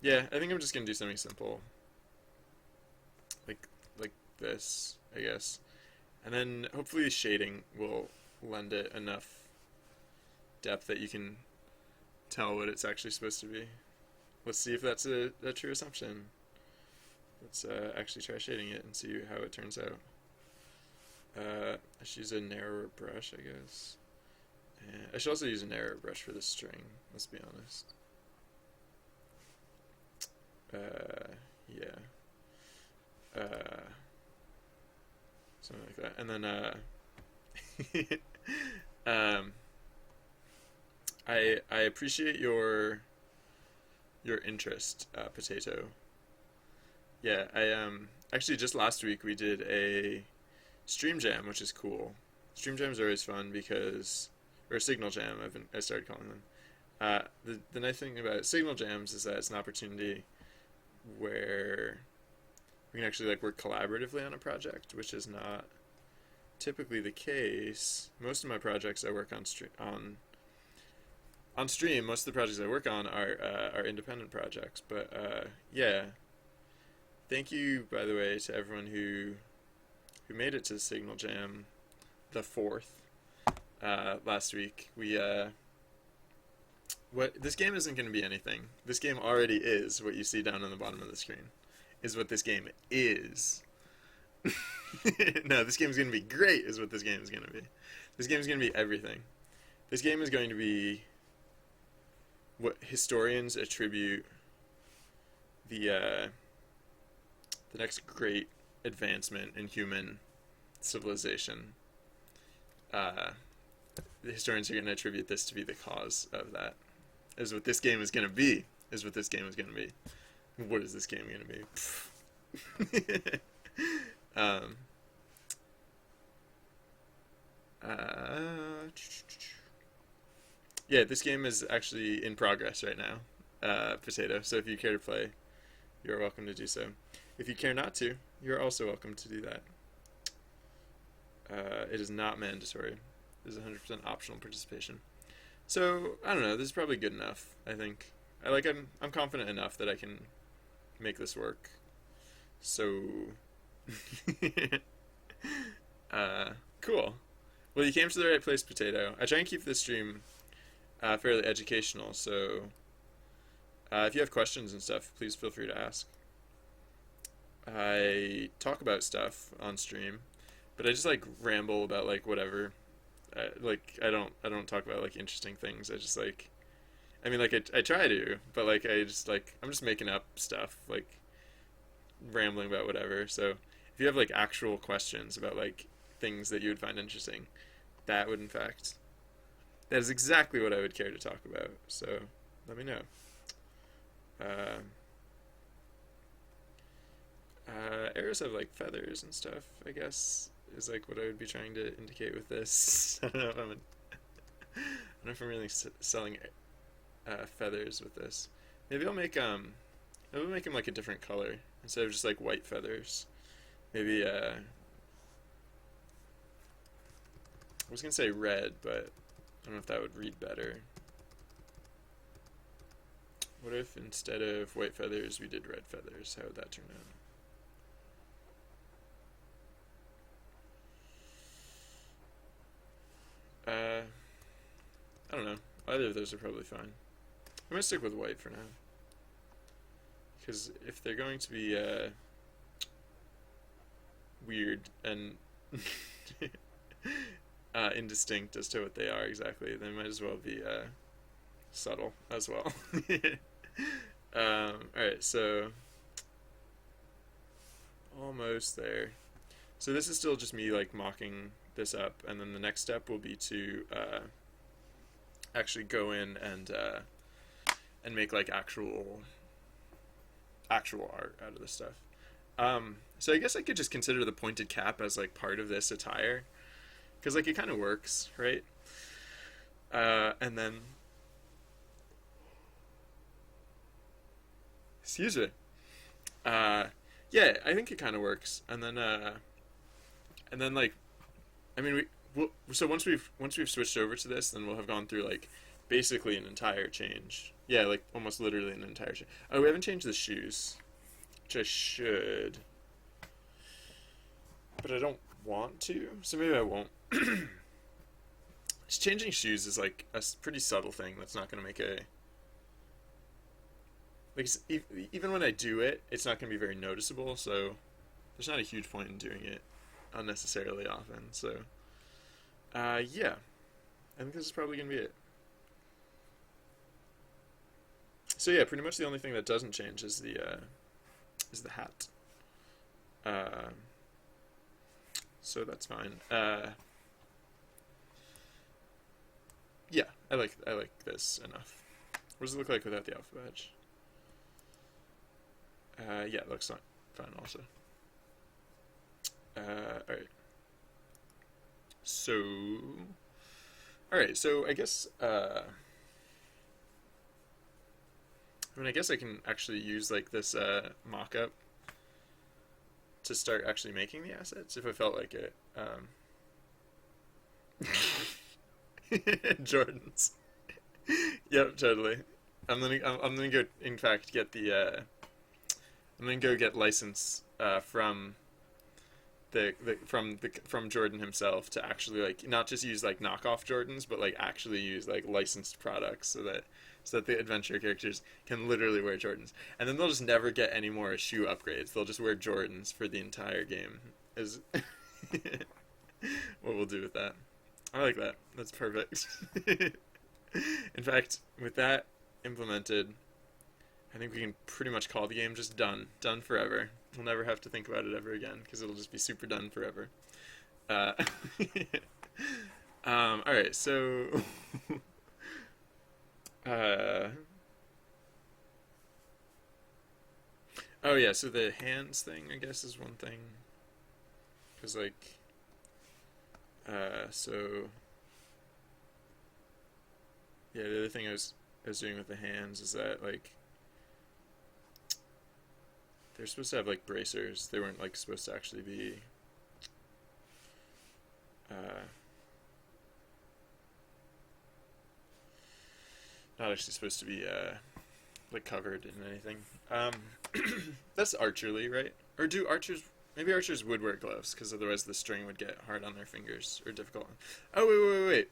Speaker 1: Yeah, I think I'm just gonna do something simple. Like this, I guess. And then hopefully the shading will lend it enough depth that you can tell what it's actually supposed to be. Let's see if that's a true assumption. Let's actually try shading it and see how it turns out. I should use a narrower brush, I guess. And I should also use a narrower brush for the string, let's be honest. Yeah. Uh, Something like that. And then um, I appreciate your interest, Potato. Yeah, I actually just last week we did a stream jam, which is cool. Stream jams are always fun because, or a signal jam. I started calling them. The nice thing about signal jams is that it's an opportunity where we can actually like work collaboratively on a project, which is not typically the case. Most of my projects I work on stream. Most of the projects I work on are independent projects. But yeah, thank you by the way to everyone who made it to the Signal Jam, the fourth last week. What this game isn't going to be anything. This game already is what you see down on the bottom of the screen. Is what this game is. No, this game is going to be great. Is what this game is going to be. This game is going to be everything. This game is going to be what historians attribute the next great advancement in human civilization. The historians are going to attribute this to be the cause of that. Is what this game is going to be. Is what this game is going to be. What is this game going to be? Yeah, this game is actually in progress right now, Potato. So if you care to play, you're welcome to do so. If you care not to, you're also welcome to do that. It is not mandatory. It is 100% optional participation. So I don't know. This is probably good enough. I think. I'm confident enough that I can make this work. So, cool. Well, you came to the right place, Potato. I try and keep this stream fairly educational, so if you have questions and stuff, please feel free to ask. I talk about stuff on stream, but I just like ramble about like whatever. I don't talk about like interesting things. I just like, I mean like I try to, but like I'm just making up stuff, like rambling about whatever. So if you have like actual questions about like things that you would find interesting, that is exactly what I would care to talk about. So let me know. Arrows have like feathers and stuff, I guess, is like what I would be trying to indicate with this. I don't know if I'm really selling feathers with this. Maybe I'll make them like a different color instead of just like white feathers. Maybe I was gonna say red, but I don't know if that would read better. What if instead of white feathers we did red feathers? How would that turn out? I don't know. Either of those are probably fine. I'm gonna stick with white for now. Because if they're going to be weird and indistinct as to what they are exactly, they might as well be subtle as well. Alright, so almost there. So this is still just me like mocking this up, and then the next step will be to actually go in and make like actual art out of this stuff. So I guess I could just consider the pointed cap as like part of this attire, because like it kind of works, right? And then, excuse me. Yeah, I think it kind of works. And then like, I mean, so once we've switched over to this, then we'll have gone through like basically an entire change. Yeah, like almost literally an entire change. Oh, we haven't changed the shoes, which I should, but I don't want to, so maybe I won't. Just changing shoes is like a pretty subtle thing that's not going to make a, like, even when I do it, it's not going to be very noticeable, so there's not a huge point in doing it unnecessarily often. So yeah, I think this is probably going to be it. So yeah, pretty much the only thing that doesn't change is the hat. Uh, so that's fine. Yeah, I like this enough. What does it look like without the alpha badge? Yeah, it looks fine also. Alright. So, alright, so I guess, I guess I can actually use like this mock-up to start actually making the assets if I felt like it. Jordans. Yep, totally. I'm gonna go. In fact, get the. I'm gonna go get license from from Jordan himself to actually like not just use like knockoff Jordans, but like actually use like licensed products so that the adventure characters can literally wear Jordans, and then they'll just never get any more shoe upgrades. They'll just wear Jordans for the entire game. Is what we'll do with that. I like that. That's perfect. In fact, with that implemented, I think we can pretty much call the game just done. Done forever. We'll never have to think about it ever again, because it'll just be super done forever. Uh, Alright, so... oh yeah, so the hands thing, I guess, is one thing. Because, like... so... Yeah, the other thing I was doing with the hands is that, like... They're supposed to have, like, bracers. They weren't, like, supposed to actually be... not actually supposed to be, like, covered in anything. That's archery, right? Or do archers... Maybe archers would wear gloves, because otherwise the string would get hard on their fingers, or difficult. Oh, wait.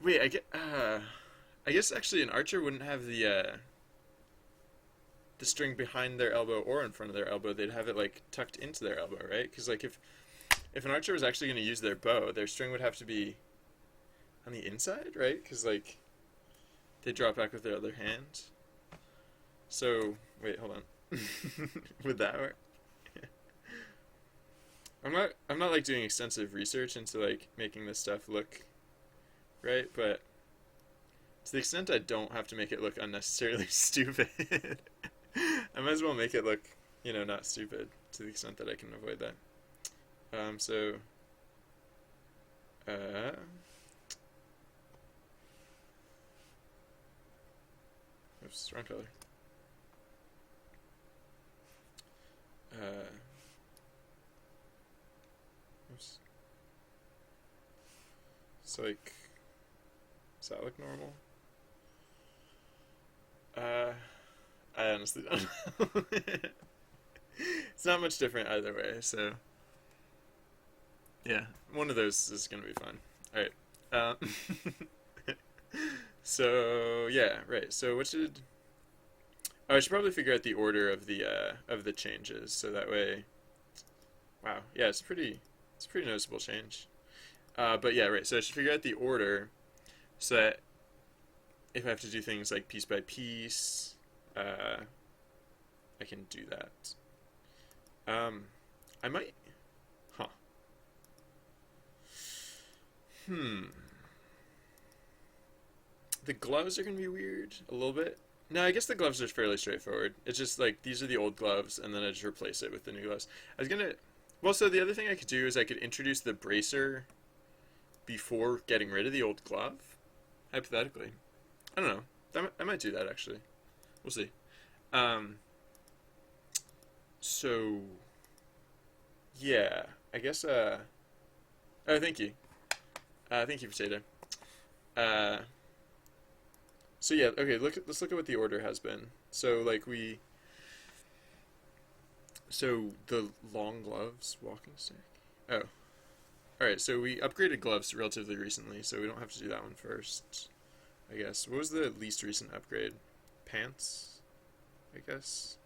Speaker 1: Wait, I guess actually an archer wouldn't have the string behind their elbow or in front of their elbow. They'd have it, like, tucked into their elbow, right? Because, like, if an archer was actually going to use their bow, their string would have to be on the inside, right? Because, like, they draw it back with their other hand. So, wait, hold on. Would that work? Yeah. I'm not, like, doing extensive research into, like, making this stuff look right, but to the extent I don't have to make it look unnecessarily stupid, I might as well make it look, not stupid, to the extent that I can avoid that. So, oops, wrong color. Oops. It's like, does that look normal? I honestly don't know. It's not much different either way, so yeah, one of those is gonna be fun. Alright. So yeah, right. So what should... Oh, I should probably figure out the order of the changes, so that way... Wow, yeah, it's a pretty noticeable change. But yeah, right, so I should figure out the order so that if I have to do things like piece by piece, I can do that. I might... Huh. The gloves are going to be weird, a little bit. No, I guess the gloves are fairly straightforward. It's just like, these are the old gloves, and then I just replace it with the new gloves. I was gonna... Well, so the other thing I could do is I could introduce the bracer before getting rid of the old glove, hypothetically. I don't know. I might do that, actually. We'll see. So... Yeah, I guess, Oh, thank you. Thank you, Potato. So yeah, okay, let's look at what the order has been. So, like, so the long gloves, walking stick? Oh. Alright, so we upgraded gloves relatively recently, so we don't have to do that one first, I guess. What was the least recent upgrade? Pants, I guess?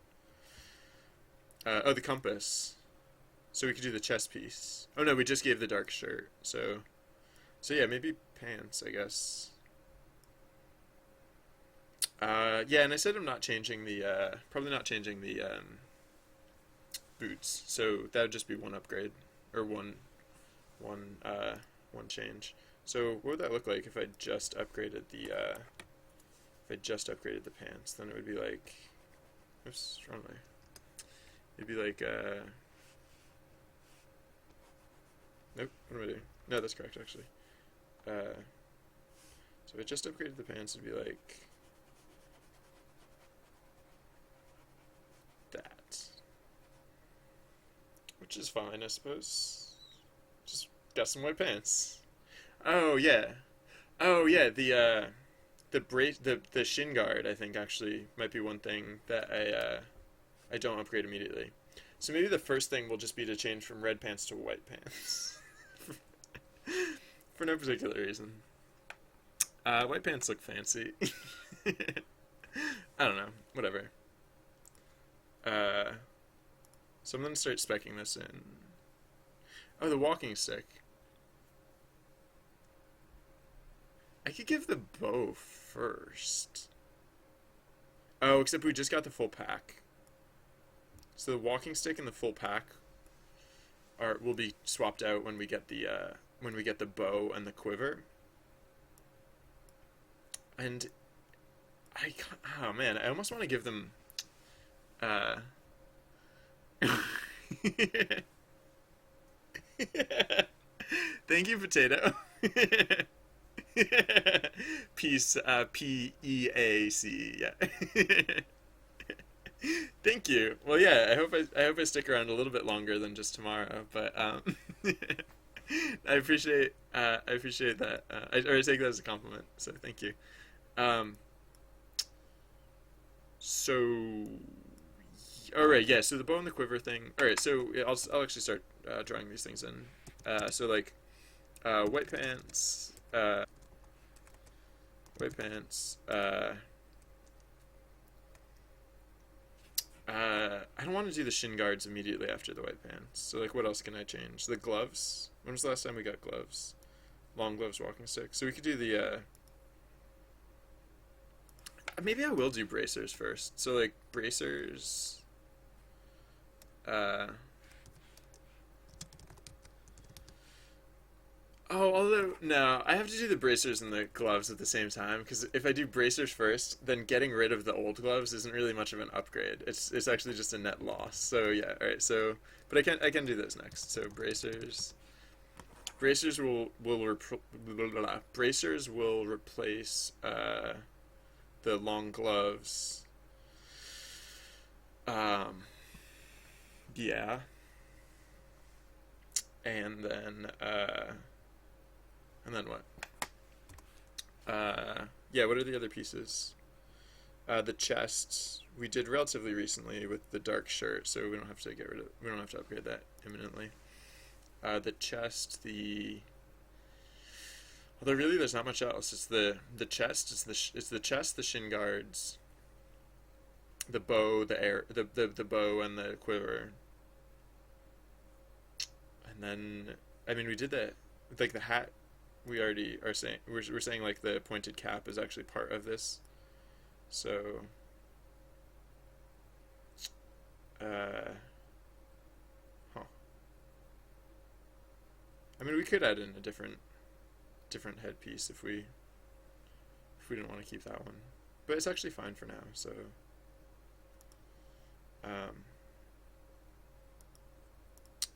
Speaker 1: Oh, the compass. So we could do the chest piece. Oh no, we just gave the dark shirt, so yeah, maybe pants, I guess. Yeah, and I said I'm not changing the, probably not changing the boots. So that would just be one upgrade, or one, one change. So what would that look like if I just upgraded the, if I just upgraded the pants? Then it would be like, oops, wrong way. It'd be like, nope, what am I doing? No, that's correct, actually. So if I just upgraded the pants, it'd be like that. Which is fine, I suppose. Just got some white pants. Oh, yeah. Oh, yeah, the shin guard, I think, actually might be one thing that I don't upgrade immediately. So maybe the first thing will just be to change from red pants to white pants. For no particular reason. White pants look fancy. I don't know. Whatever. So I'm going to start speccing this in. Oh, the walking stick. I could give the bow first. Oh, except we just got the full pack. So the walking stick and the full pack will be swapped out when we get the bow and the quiver. And oh man, I almost want to give them thank you, potato. Peace, Peac, yeah. Thank you. Well, yeah, I hope I stick around a little bit longer than just tomorrow, but I appreciate that. I take that as a compliment, so thank you. Um, so, all right, yeah. So the bow and the quiver thing. All right, so yeah, I'll actually start drawing these things in. So like white pants, white pants. I don't want to do the shin guards immediately after the white pants. So like, what else can I change? The gloves. When was the last time we got gloves? Long gloves, walking stick. So we could do the. Maybe I will do bracers first. So like bracers. Oh, although no, I have to do the bracers and the gloves at the same time because if I do bracers first, then getting rid of the old gloves isn't really much of an upgrade. It's actually just a net loss. So yeah, all right. So, but I can do those next. So bracers bracers will replace the long gloves. Um, yeah, and then what? Yeah, what are the other pieces? The chest we did relatively recently with the dark shirt, so we don't have to we don't have to upgrade that imminently. The chest, although really there's not much else. It's the chest, it's the chest, the shin guards, the bow, the bow and the quiver. And then I mean we did that like the hat. We already are saying we're saying like the pointed cap is actually part of this. So huh. I mean we could add in a different headpiece if we didn't want to keep that one. But it's actually fine for now, so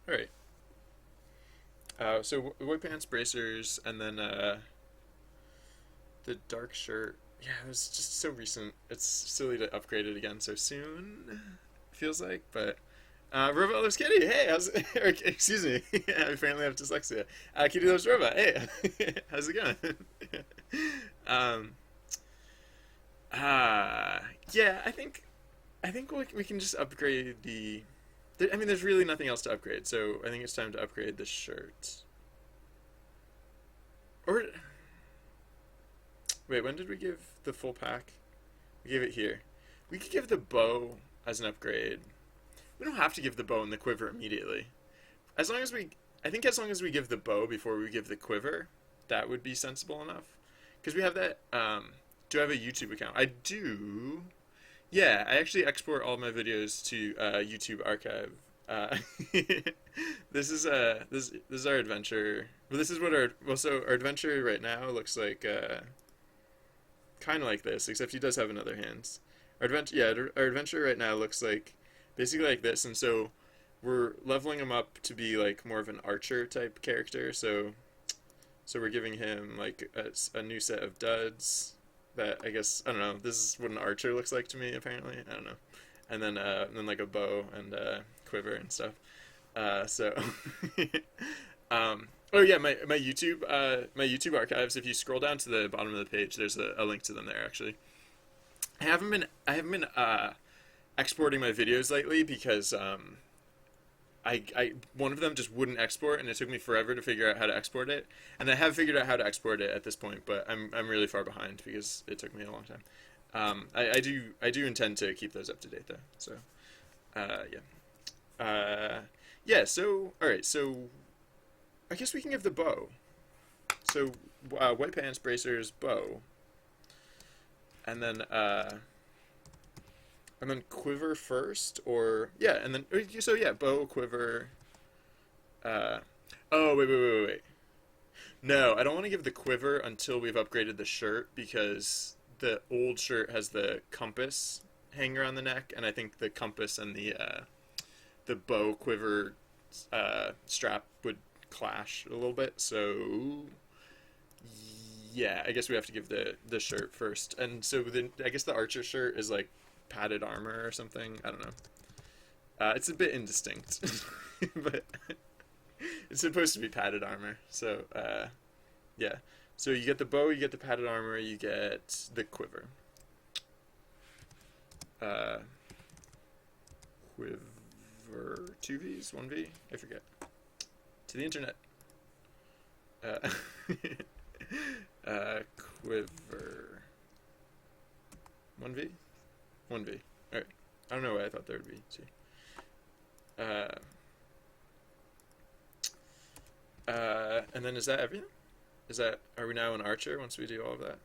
Speaker 1: alright. So white pants, bracers, and then the dark shirt. Yeah, it was just so recent. It's silly to upgrade it again so soon. Feels like, but Robot Loves Kitty. Hey, how's it? Excuse me. I apparently have dyslexia. Kitty Loves Robot. Hey, how's it going? um. Yeah, I think we can just upgrade the. I mean, there's really nothing else to upgrade, so I think it's time to upgrade the shirt. Or, wait, when did we give the full pack? We gave it here. We could give the bow as an upgrade. We don't have to give the bow and the quiver immediately. I think as long as we give the bow before we give the quiver, that would be sensible enough. Because we have that, Do I have a YouTube account? I do. Yeah, I actually export all my videos to YouTube Archive. Uh, this is our adventure. Well, this is what our adventure right now looks like. Kind of like this, except he does have another hand. Our adventure right now looks like basically like this, and so we're leveling him up to be like more of an archer type character. So we're giving him like a new set of duds that I guess I don't know. This is what an archer looks like to me. Apparently, I don't know. And then like a bow and quiver and stuff. So oh yeah, my YouTube archives. If you scroll down to the bottom of the page, there's a link to them there actually. I haven't been exporting my videos lately because I one of them just wouldn't export, and it took me forever to figure out how to export it. And I have figured out how to export it at this point, but I'm really far behind because it took me a long time. I do intend to keep those up to date though. So yeah, yeah. So all right. So I guess we can give the bow. So white pants, bracers, bow, and then quiver first, or yeah, and then so yeah, bow, quiver. Oh wait. No, I don't want to give the quiver until we've upgraded the shirt because the old shirt has the compass hanging around the neck, and I think the compass and the bow quiver strap would clash a little bit. So yeah, I guess we have to give the shirt first, and so then I guess the archer shirt is like padded armor or something. I don't know. It's a bit indistinct, but it's supposed to be padded armor. So yeah. So you get the bow, you get the padded armor, you get the quiver. Quiver 2Vs, 1V, I forget. To the internet. Uh, quiver 1V? 1V. Alright. I don't know why I thought there would be two. And then is that everything? Are we now an archer once we do all of that?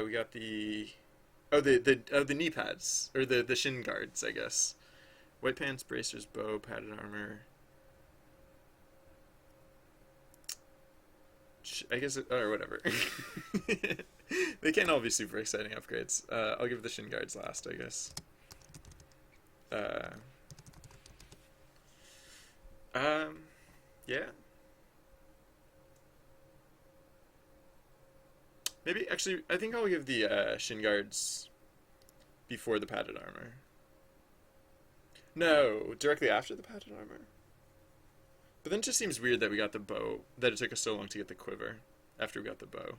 Speaker 1: We got the knee pads, or the shin guards, I guess. White pants, bracers, bow, padded armor. I guess or whatever. They can't all be super exciting upgrades. I'll give the shin guards last, I guess. Yeah. Maybe, actually, I think I'll give the shin guards before the padded armor. No, directly after the padded armor. But then it just seems weird that we got the bow, that it took us so long to get the quiver after we got the bow.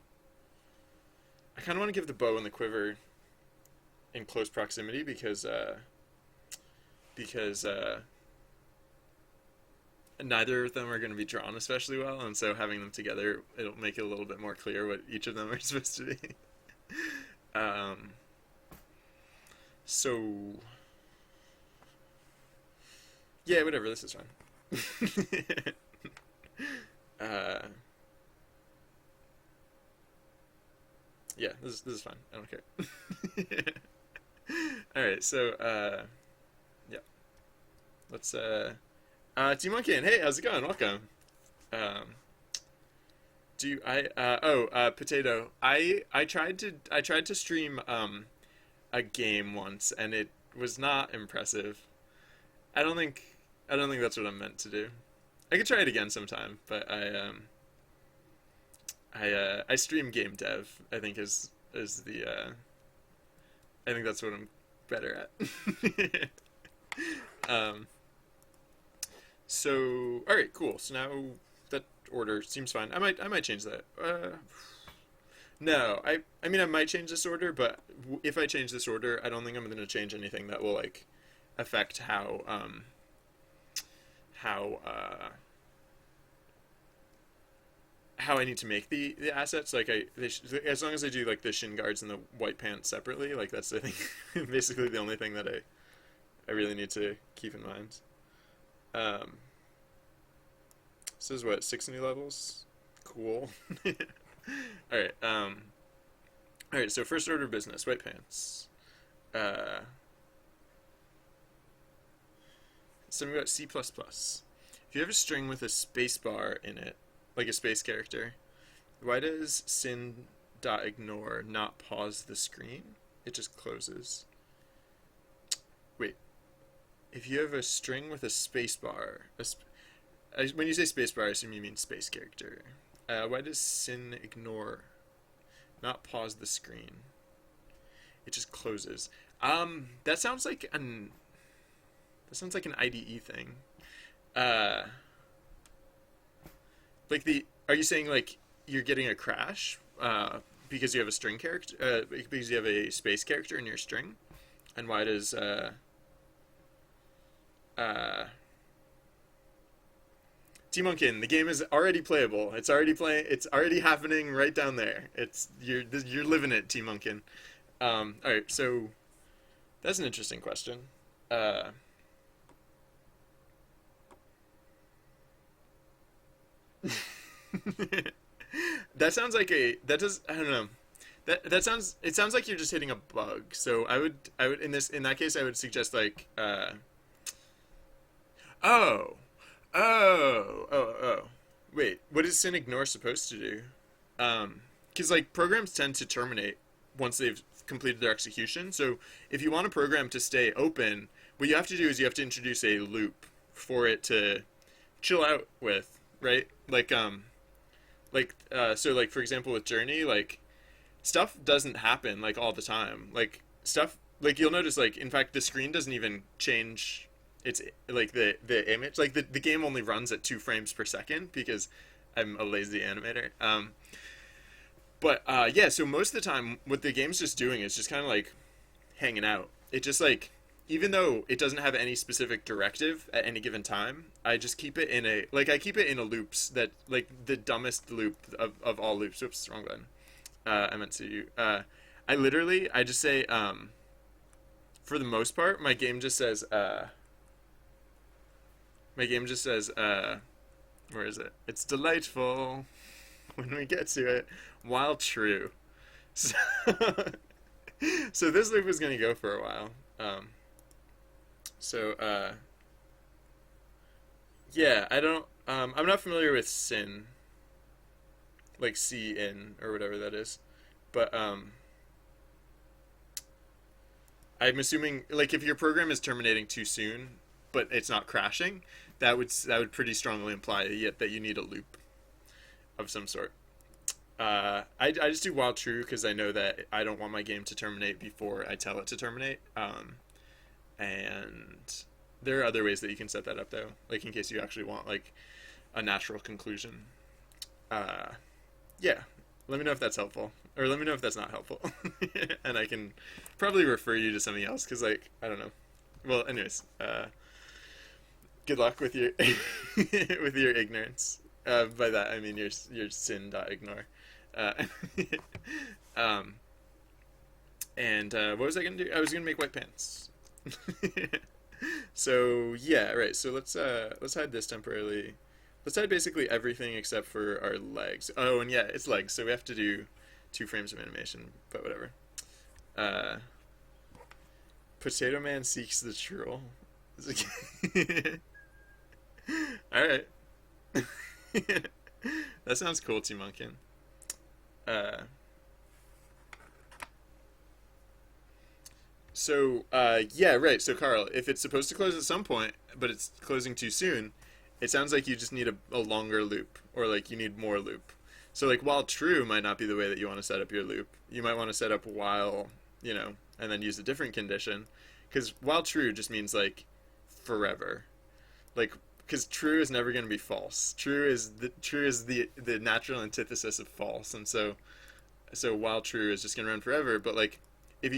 Speaker 1: I kind of want to give the bow and the quiver in close proximity because neither of them are going to be drawn especially well, and so having them together, it'll make it a little bit more clear what each of them are supposed to be. So yeah, whatever, this is fine. Yeah, this is fine. I don't care. Alright, so yeah. Let's T-Monkey, hey, how's it going? Welcome. Potato. I tried to stream a game once, and it was not impressive. I don't think that's what I'm meant to do. I could try it again sometime, but I stream game dev, I think is the I think that's what I'm better at. So all right, cool. So now that order seems fine. I might change that. No, I mean I might change this order, but if I change this order, I don't think I'm going to change anything that will like affect how I need to make the assets. Like as long as I do like the shin guards and the white pants separately, like that's I think basically the only thing that I really need to keep in mind. This is what, 6 new levels? Cool. Alright, All right, so first order of business, white pants. Uh, Something about C++. If you have a string with a space bar in it, like a space character, why does sin.ignore not pause the screen? It just closes. Wait, if you have a string with a space bar, when you say space bar, I assume you mean space character. Why does sin ignore not pause the screen? It just closes. That sounds like an IDE thing. Uh, are you saying like you're getting a crash because you have a string character, because you have a space character in your string, and why does uh, T-Monkin, the game is already playable. It's already playing. It's already happening right down there. You're living it, T-Monkin. All right, so that's an interesting question. Uh, that sounds like a that does I don't know. That sounds it sounds like you're just hitting a bug. So I would in that case I would suggest like oh oh. Wait, what is sin ignore supposed to do? Because like programs tend to terminate once they've completed their execution. So if you want a program to stay open, what you have to do is you have to introduce a loop for it to chill out with, right? So like for example with Journey, like stuff doesn't happen like all the time. Like stuff like you'll notice like in fact the screen doesn't even change it's like the image like the game only runs at 2 frames per second because I'm a lazy animator. But yeah, so most of the time what the game's just doing is just kind of like hanging out. It just like even though it doesn't have any specific directive at any given time, I just keep it in a like I keep it in a loops that like the dumbest loop of all loops. Oops, wrong button. I meant to. I just say for the most part, my game just says where is it? It's delightful when we get to it while true. So, so this loop is gonna go for a while. So yeah, I don't I'm not familiar with sin, like C in or whatever that is. But I'm assuming like if your program is terminating too soon, but it's not crashing, that would pretty strongly imply yet that you need a loop of some sort. I just do while true because I know that I don't want my game to terminate before I tell it to terminate. And there are other ways that you can set that up though, like in case you actually want like a natural conclusion. Uh, yeah, let me know if that's helpful, or let me know if that's not helpful, and I can probably refer you to something else because like I don't know. Well, anyways, good luck with your with your ignorance. By that I mean your sin.ignore. Uh, um, and what was I gonna do? I was gonna make white pants. So yeah, right. So let's hide this temporarily. Let's hide basically everything except for our legs. Oh, and yeah, it's legs. So we have to do 2 frames of animation, but whatever. Uh, Potato Man seeks the troll. All right. That sounds cool, T Monkin. Uh, yeah, right. So Carl, if it's supposed to close at some point, but it's closing too soon, it sounds like you just need a longer loop, or like you need more loop. So like while true might not be the way that you want to set up your loop. You might want to set up while, and then use a different condition, because while true just means like forever, like because true is never going to be false. True is the natural antithesis of false, and so while true is just going to run forever. But like if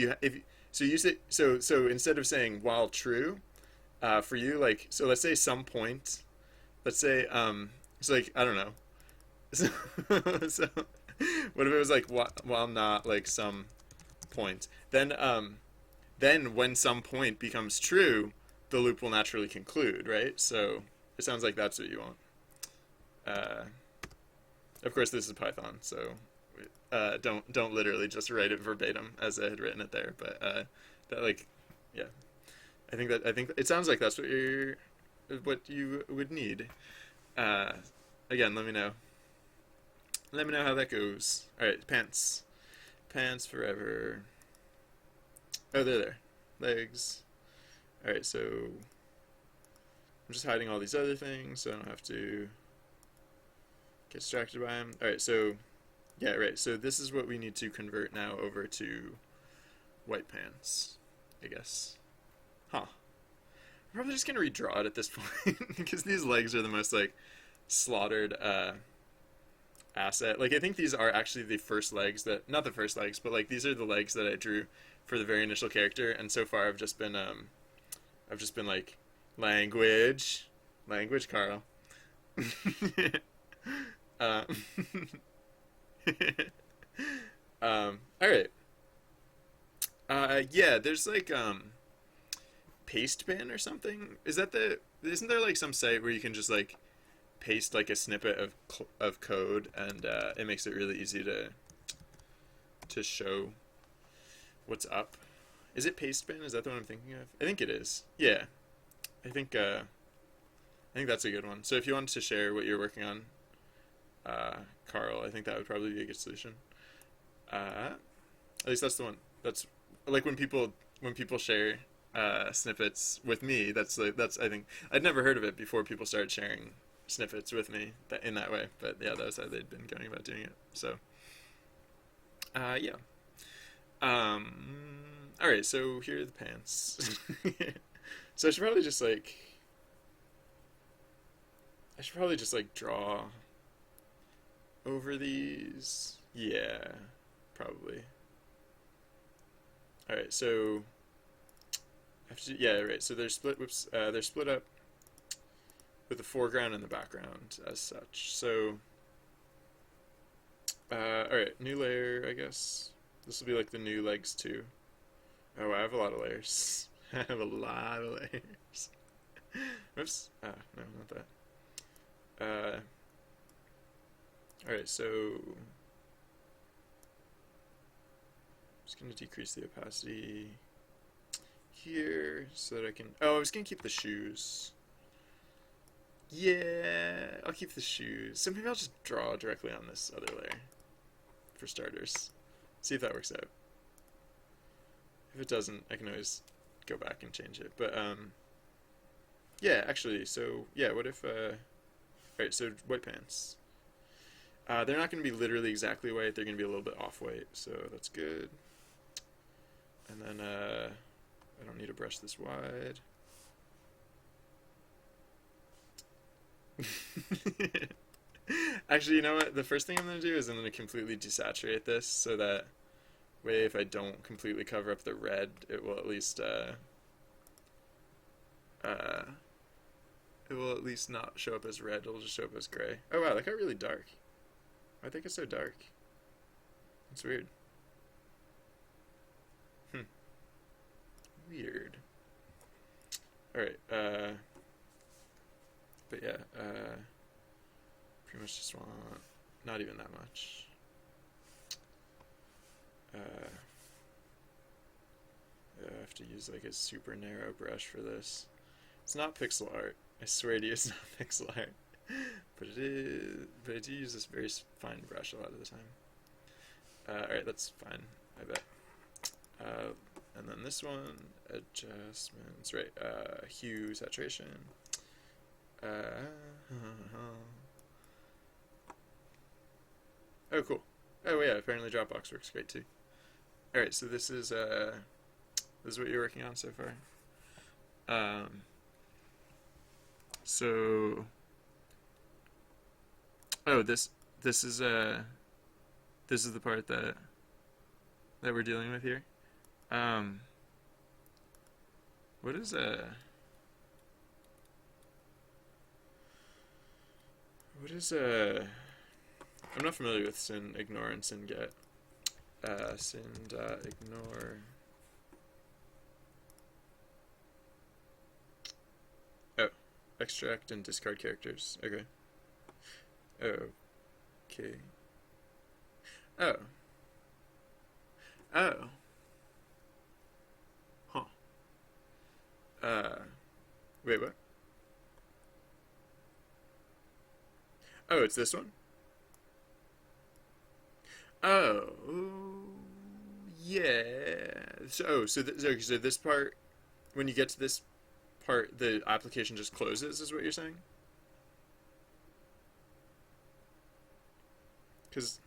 Speaker 1: so you say so instead of saying while true, for you like so let's say some point, let's say so like I don't know, so, so what if it was like while not like some point, then when some point becomes true, the loop will naturally conclude, right? So it sounds like that's what you want. Of course, this is Python, so don't literally just write it verbatim as I had written it there, but that like, yeah, I think it sounds like that's what you would need. Uh, Again, let me know. Let me know how that goes. All right, pants, pants forever. Oh, they're there. Legs. All right, so I'm just hiding all these other things, so I don't have to get distracted by them. All right, so yeah, right. So this is what we need to convert now over to white pants, I guess. Huh. I'm probably just gonna redraw it at this point because these legs are the most like slaughtered asset. Like I think these are actually the first legs that, not the first legs, but like these are the legs that I drew for the very initial character, and so far I've just been like language, language, Carl. uh, all right. Yeah, there's like paste bin or something. Isn't there like some site where you can just like paste like a snippet of code, and it makes it really easy to show what's up. Is it Pastebin? Is that the one I'm thinking of? I think it is. Yeah, I think that's a good one. So if you wanted to share what you're working on, Carl, I think that would probably be a good solution. At least that's the one. That's like when people share snippets with me. That's I think I'd never heard of it before people started sharing snippets with me in that way. But yeah, that was how they'd been going about doing it. So yeah. All right, so here are the pants. So I should probably just like draw over these. Yeah, probably. All right, so yeah, right. So they're split. Whoops, they're split up with the foreground and the background as such. So, all right, new layer, I guess. This will be like the new legs too. Oh, I have a lot of layers. I have a lot of layers. Oops. Ah, no, not that. All right, so I'm just gonna decrease the opacity here so that I can. Oh, I was gonna keep the shoes. Yeah, I'll keep the shoes. So maybe I'll just draw directly on this other layer for starters. See if that works out. If it doesn't, I can always go back and change it. But yeah, actually, so yeah, what if alright, so white pants. They're not going to be literally exactly white, they're going to be a little bit off white, so that's good. And then I don't need to brush this wide. Actually, you know what? The first thing I'm going to do is I'm going to completely desaturate this so that way if I don't completely cover up the red, it will at least not show up as red, it'll just show up as gray. Oh wow, that got really dark. I think it's so dark. It's weird. Weird. Alright, but yeah, pretty much just want not even that much. I have to use like a super narrow brush for this. It's not pixel art. I swear to you, it's not pixel art. But it is. But I do use this very fine brush a lot of the time. Alright, that's fine, I bet. And then this one, adjustments, right, hue, saturation. Oh, cool. Oh, yeah, apparently Dropbox works great too. Alright, so this is what you're working on so far. So, oh, this is the part that we're dealing with here. What is I'm not familiar with sin ignore and sin get. Sin ignore. Oh, extract and discard characters. Okay. Oh, okay. Oh. Oh. Huh. Uh. Wait, what? Oh, it's this one? Oh. Yeah. So this part, when you get to this part, the application just closes, is what you're saying? Because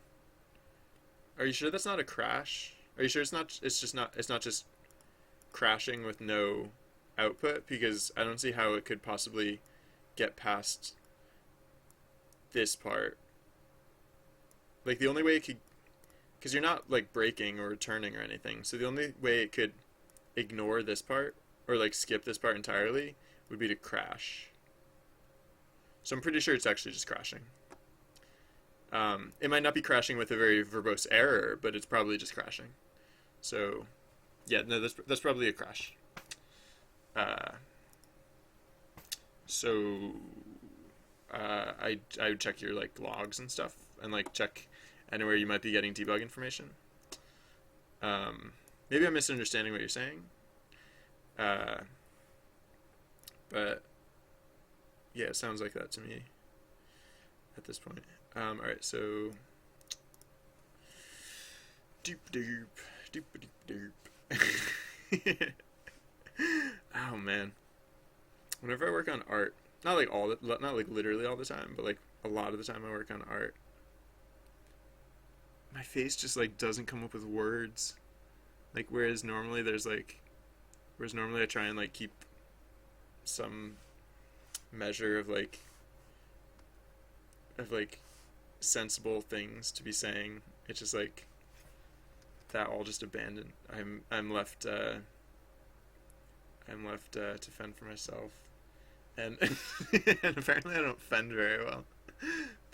Speaker 1: are you sure that's not a crash? Are you sure it's not? It's just not. It's not just crashing with no output, because I don't see how it could possibly get past this part. Like the only way it could, because you're not like braking or turning or anything, so the only way it could ignore this part or like skip this part entirely would be to crash. So I'm pretty sure it's actually just crashing. It might not be crashing with a very verbose error, but it's probably just crashing. So, yeah, no, that's probably a crash. Uh, so I would check your like logs and stuff, and like check anywhere you might be getting debug information. Maybe I'm misunderstanding what you're saying, uh, but yeah, it sounds like that to me at this point. All right, so doop doop doop doop doop. Oh man, whenever I work on art, not like not like literally all the time, but like a lot of the time I work on art, my face just like doesn't come up with words. Like whereas normally I try and like keep some measure of like sensible things to be saying. It's just like that all just abandoned. I'm left to fend for myself, and and apparently I don't fend very well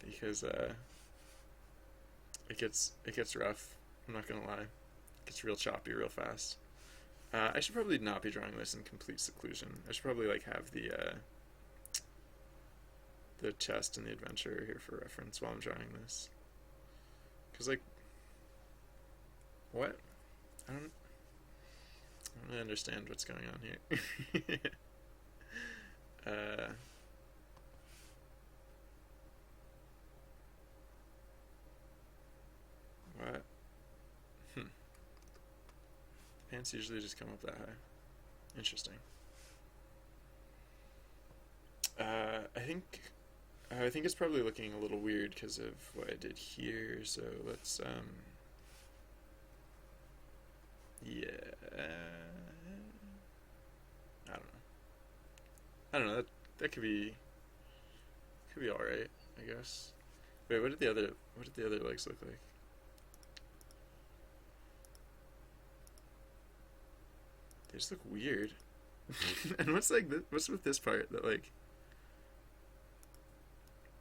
Speaker 1: because it gets rough. I'm not gonna lie, it gets real choppy real fast. I should probably not be drawing this in complete seclusion. I should probably like have the chest and the adventure here for reference while I'm drawing this. Cause like, what? I don't really understand what's going on here. uh, what? Pants usually just come up that high. Interesting. I think it's probably looking a little weird because of what I did here. So let's yeah. I don't know. I don't know. That could be all right, I guess. Wait, what did the other legs look like? They just look weird. And what's with this part that like?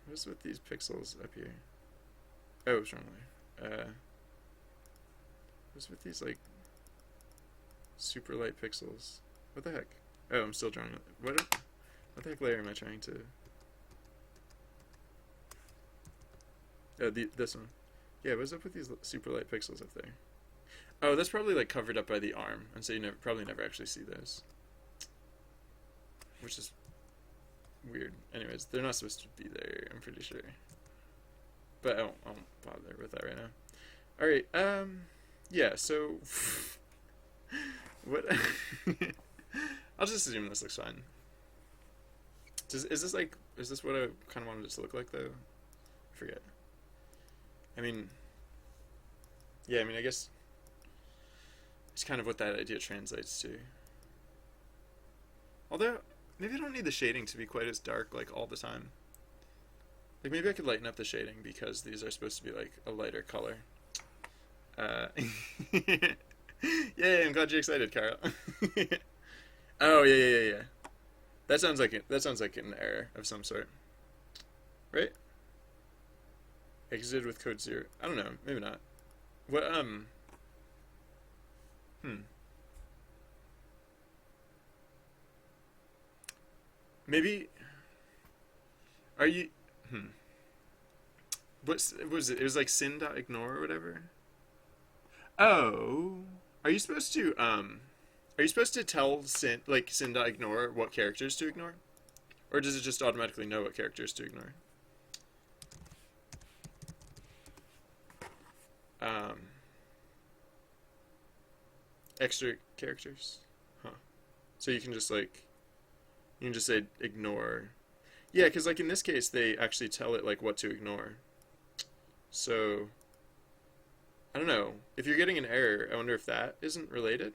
Speaker 1: What's with these pixels up here? Oh, it's wrong way. What's with these like super light pixels? What the heck? Oh, I'm still drawing it. What the heck layer am I trying to? Oh, this one. Yeah, what's up with these super light pixels up there? Oh, that's probably like covered up by the arm, and so you probably never actually see those, which is weird. Anyways, they're not supposed to be there, I'm pretty sure. But I won't bother with that right now. All right. Yeah. So, what? I'll just assume this looks fine. Is this what I kind of wanted it to look like though? I forget. I mean, yeah. I mean, I guess it's kind of what that idea translates to. Although maybe I don't need the shading to be quite as dark like all the time. Like maybe I could lighten up the shading because these are supposed to be like a lighter color. Yay! I'm glad you're excited, Carl. Oh yeah. That sounds like an error of some sort, right? Exited with code 0. I don't know. Maybe not. What Maybe are you? What was it? It was like sin.ignore or whatever. Oh, are you supposed to are you supposed to tell sin.ignore what characters to ignore, or does it just automatically know what characters to ignore? Um, extra characters, huh? So you can just like you can just say ignore. Yeah, because like in this case, they actually tell it like what to ignore. So I don't know if you're getting an error. I wonder if that isn't related.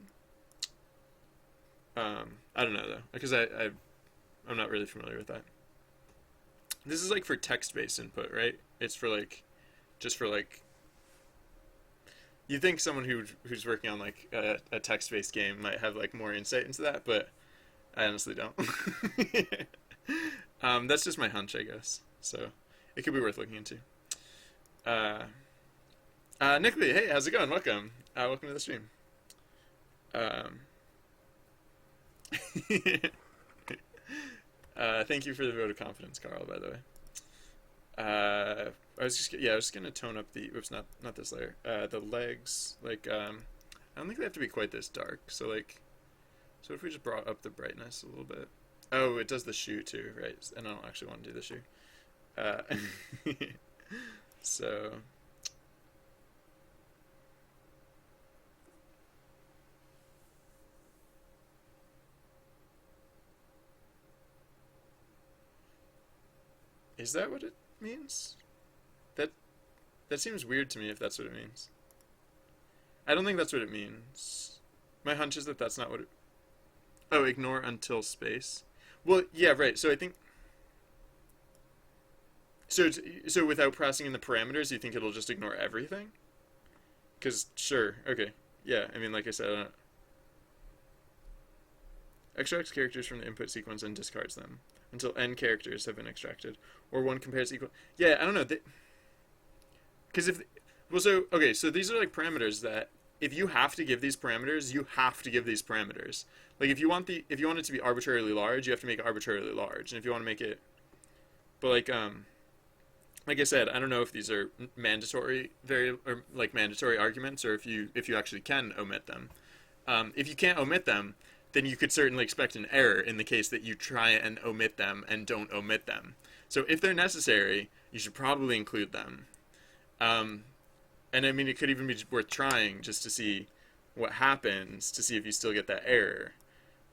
Speaker 1: I don't know though, because I'm not really familiar with that. This is like for text-based input, right? It's for like just for like you think someone who's working on like a text-based game might have like more insight into that, but I honestly don't. That's just my hunch, I guess. So it could be worth looking into. Uh, Nicolay, hey, how's it going? Welcome. Welcome to the stream. Um, thank you for the vote of confidence, Carl. By the way, I was just gonna tone up the. Oops, not this layer. The legs, like, I don't think they have to be quite this dark. So if we just brought up the brightness a little bit. Oh, it does the shoe too, right? And I don't actually want to do the shoe. Uh, so. Is that what it means? That that seems weird to me if that's what it means. I don't think that's what it means. My hunch is that that's not what it... Oh, ignore until space. Well, yeah, right. So I think... So without pressing in the parameters, you think it'll just ignore everything? Because, sure, okay. Yeah, I mean, like I said, extracts characters from the input sequence and discards them until n characters have been extracted, or one compares equal. Yeah, I don't know. Because if well, so okay, so these are like parameters that if you have to give these parameters, you have to give these parameters. Like if you want it to be arbitrarily large, you have to make it arbitrarily large, and if you want to make it, but like I said, I don't know if these are mandatory arguments, or if you actually can omit them. If you can't omit them, then you could certainly expect an error in the case that you try and omit them and don't omit them. So if they're necessary, you should probably include them. And I mean, it could even be worth trying just to see what happens, to see if you still get that error.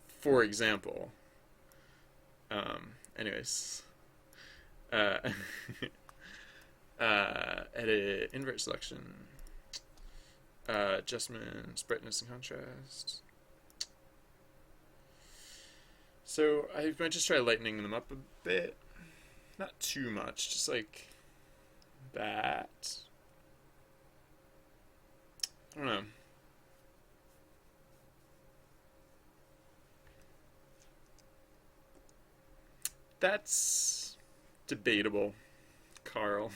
Speaker 1: For example. Anyways. Uh, edit, invert selection. Adjustments, brightness and contrast. So I might just try lightening them up a bit. Not too much, just like that. I don't know. That's debatable, Carl.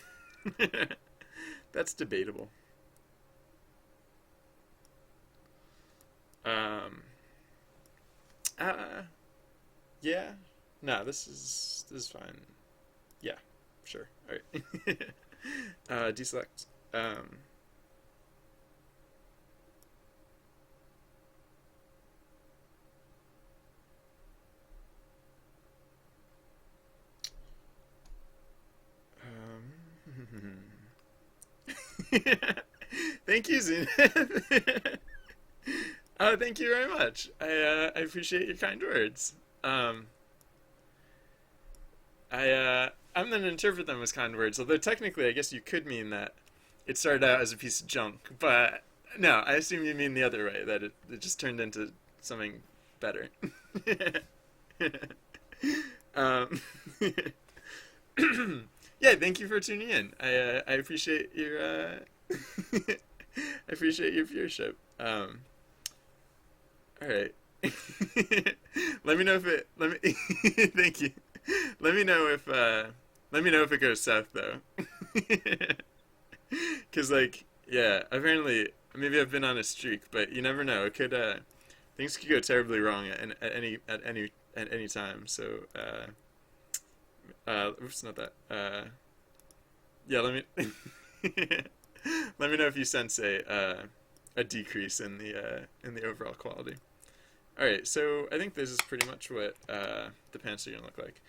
Speaker 1: That's debatable. Um, uh, yeah. No, this is fine. Yeah, sure. All right. Deselect. Thank you, Zenith. Oh, thank you very much. I appreciate your kind words. Um, I'm gonna interpret them as kind words, although technically, I guess you could mean that it started out as a piece of junk. But no, I assume you mean the other way, that it just turned into something better. um, yeah, thank you for tuning in. I appreciate your I appreciate your viewership. All right. Let me know if it. Let me. Thank you. Let me know if. Let me know if it goes south though. Cause like yeah, apparently maybe I've been on a streak, but you never know. It could. Things could go terribly wrong at any time. So. Oops, not that. Yeah, let me let me know if you sense a decrease in the overall quality. All right, so I think this is pretty much what the pants are gonna look like.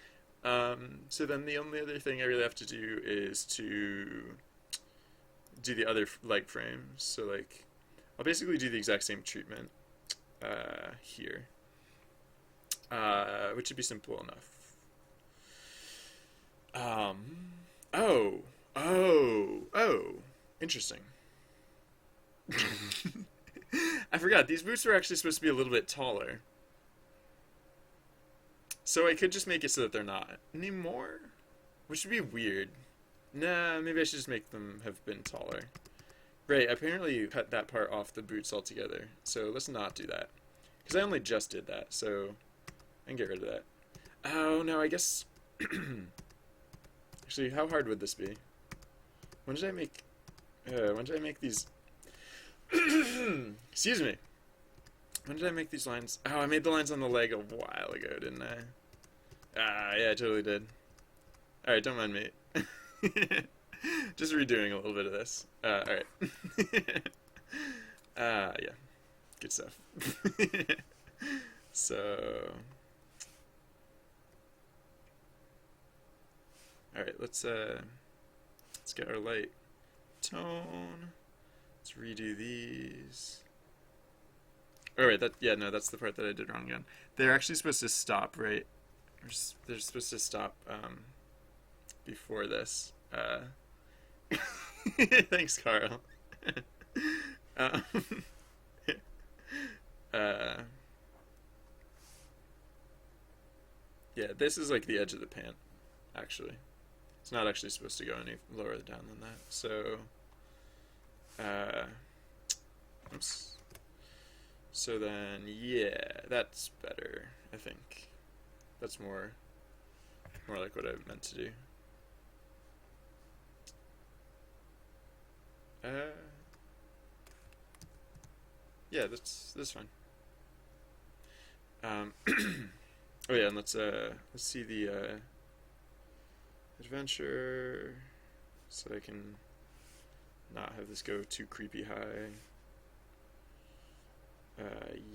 Speaker 1: So then the only other thing I really have to do is to do the other leg frames. So like, I'll basically do the exact same treatment here, which should be simple enough. Um, oh, oh, interesting. I forgot, these boots were actually supposed to be a little bit taller. So I could just make it so that they're not anymore, which would be weird. Nah, maybe I should just make them have been taller. Right, apparently you cut that part off the boots altogether, so let's not do that. Because I only just did that, so I can get rid of that. Oh, no, I guess... Actually, how hard would this be? When did I make these... Excuse me. When did I make these lines? Oh, I made the lines on the leg a while ago, didn't I? Ah, yeah, I totally did. Alright, don't mind me. Just redoing a little bit of this. Alright. Yeah. Good stuff. So... Alright, let's get our light tone. Let's redo these. Oh, right, that's the part that I did wrong again. They're actually supposed to stop, right? They're supposed to stop, before this. Thanks, Carl. um, yeah, this is like the edge of the pant, actually. It's not actually supposed to go any lower down than that, so... oops. So then, yeah, that's better, I think. That's more like what I meant to do. Yeah, that's fine. Oh yeah, and let's see the adventure, so I can not have this go too creepy high.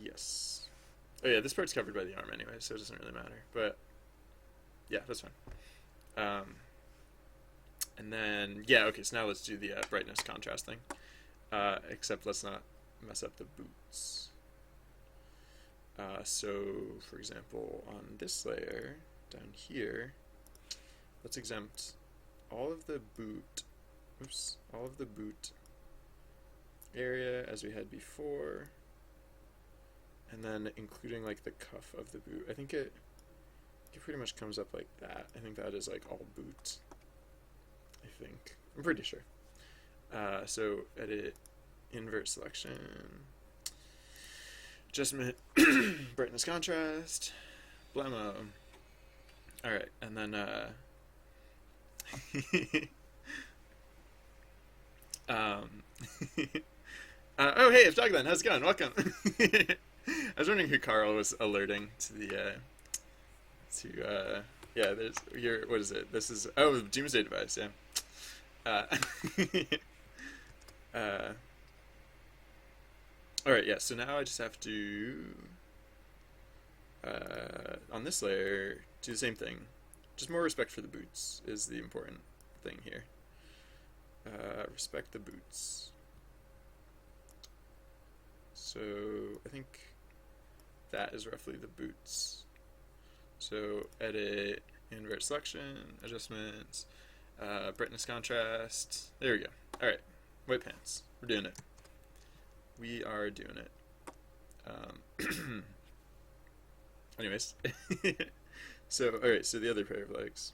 Speaker 1: Yes. Oh yeah, this part's covered by the arm anyway, so it doesn't really matter. But yeah, that's fine. And then yeah, okay. So now let's do the brightness contrast thing. Except let's not mess up the boots. So for example, on this layer down here, let's exempt all of the boot. Oops, all of the boot area as we had before. And then including like the cuff of the boot. I think it pretty much comes up like that. I think that is like all boot. I think. I'm pretty sure. So edit, invert selection, adjustment, brightness contrast, blammo. Alright, and then oh hey, it's Douglas. How's it going? Welcome. I was wondering who Carl was alerting to the yeah, there's your, what is it? This is, oh, the Doomsday Device, yeah. Alright, yeah, so now I just have to on this layer do the same thing. Just more respect for the boots is the important thing here. Respect the boots. So I think that is roughly the boots. So edit, invert selection, adjustments, brightness contrast. There we go. Alright, white pants. We're doing it. We are doing it. Anyways. So, alright, so the other pair of legs.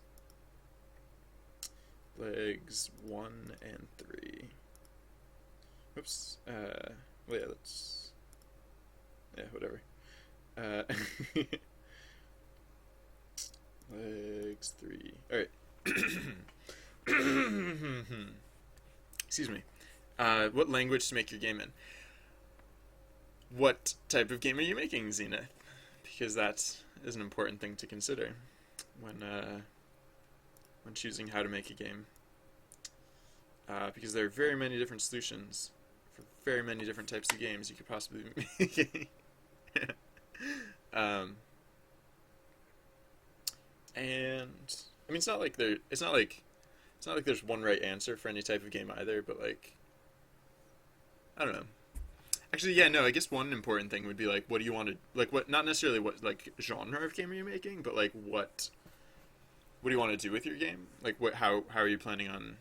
Speaker 1: Legs 1 and 3. Oops. Well, yeah, let's... Yeah, whatever. Legs 3. Alright. Excuse me. What language to make your game in? What type of game are you making, Zenith? Because that is an important thing to consider when choosing how to make a game. because there are very many different solutions for very many different types of games you could possibly be making. um, and I mean, it's not like there's one right answer for any type of game either. But like, I don't know. Actually, yeah, no. I guess one important thing would be like, what do you want to like? What not necessarily what like genre of game are you making, but like what do you want to do with your game? Like, what how are you planning on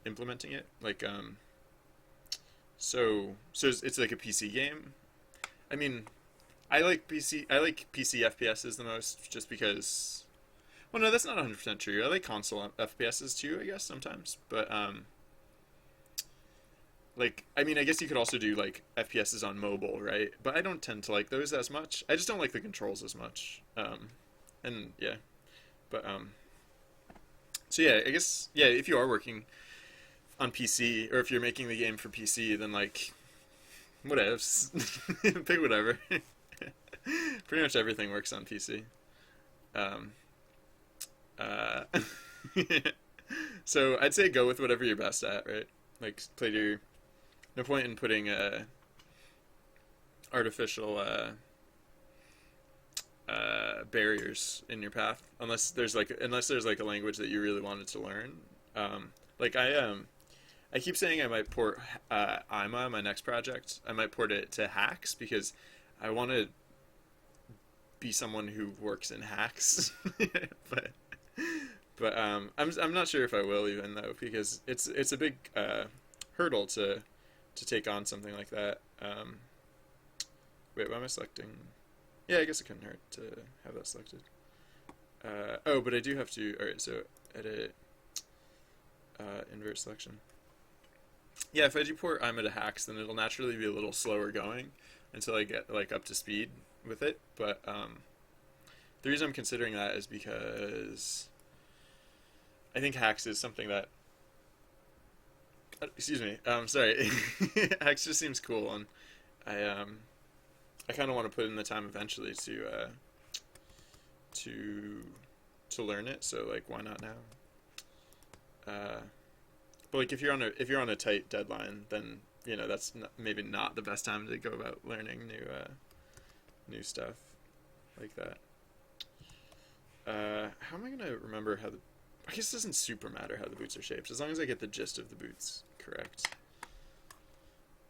Speaker 1: implementing it? Like, so it's like a PC game. I mean, I like PC FPSs the most, just because. Well, no, that's not 100% true. I like console FPSs too, I guess sometimes, but like I mean, I guess you could also do like FPSs on mobile, right? But I don't tend to like those as much. I just don't like the controls as much. And yeah, but so yeah, I guess yeah, if you are working on PC, or if you're making the game for PC, then like whatevs, pick whatever. Pretty much everything works on PC. Um, uh, so I'd say go with whatever you're best at, right? Like play your. No point in putting artificial barriers in your path unless there's like a language that you really wanted to learn. Like I keep saying I might port IMA, my next project. I might port it to Hacks because I want to be someone who works in Hacks. but I'm not sure if I will, even though, because it's a big hurdle to take on something like that. Wait, what am I selecting? Yeah, I guess it couldn't hurt to have that selected. Oh, but I do have to. All right, so edit, invert selection. Yeah, if I do port IMA to Hacks, then it'll naturally be a little slower going until I get like up to speed with it. But the reason I'm considering that is because I think Hacks is something that. Excuse me. Sorry. Hacks just seems cool, and I kind of want to put in the time eventually to to learn it. So like, why not now? But like, if you're on a tight deadline, then you know that's maybe not the best time to go about learning new stuff like that. How am I gonna remember how the? I guess it doesn't super matter how the boots are shaped, as long as I get the gist of the boots correct.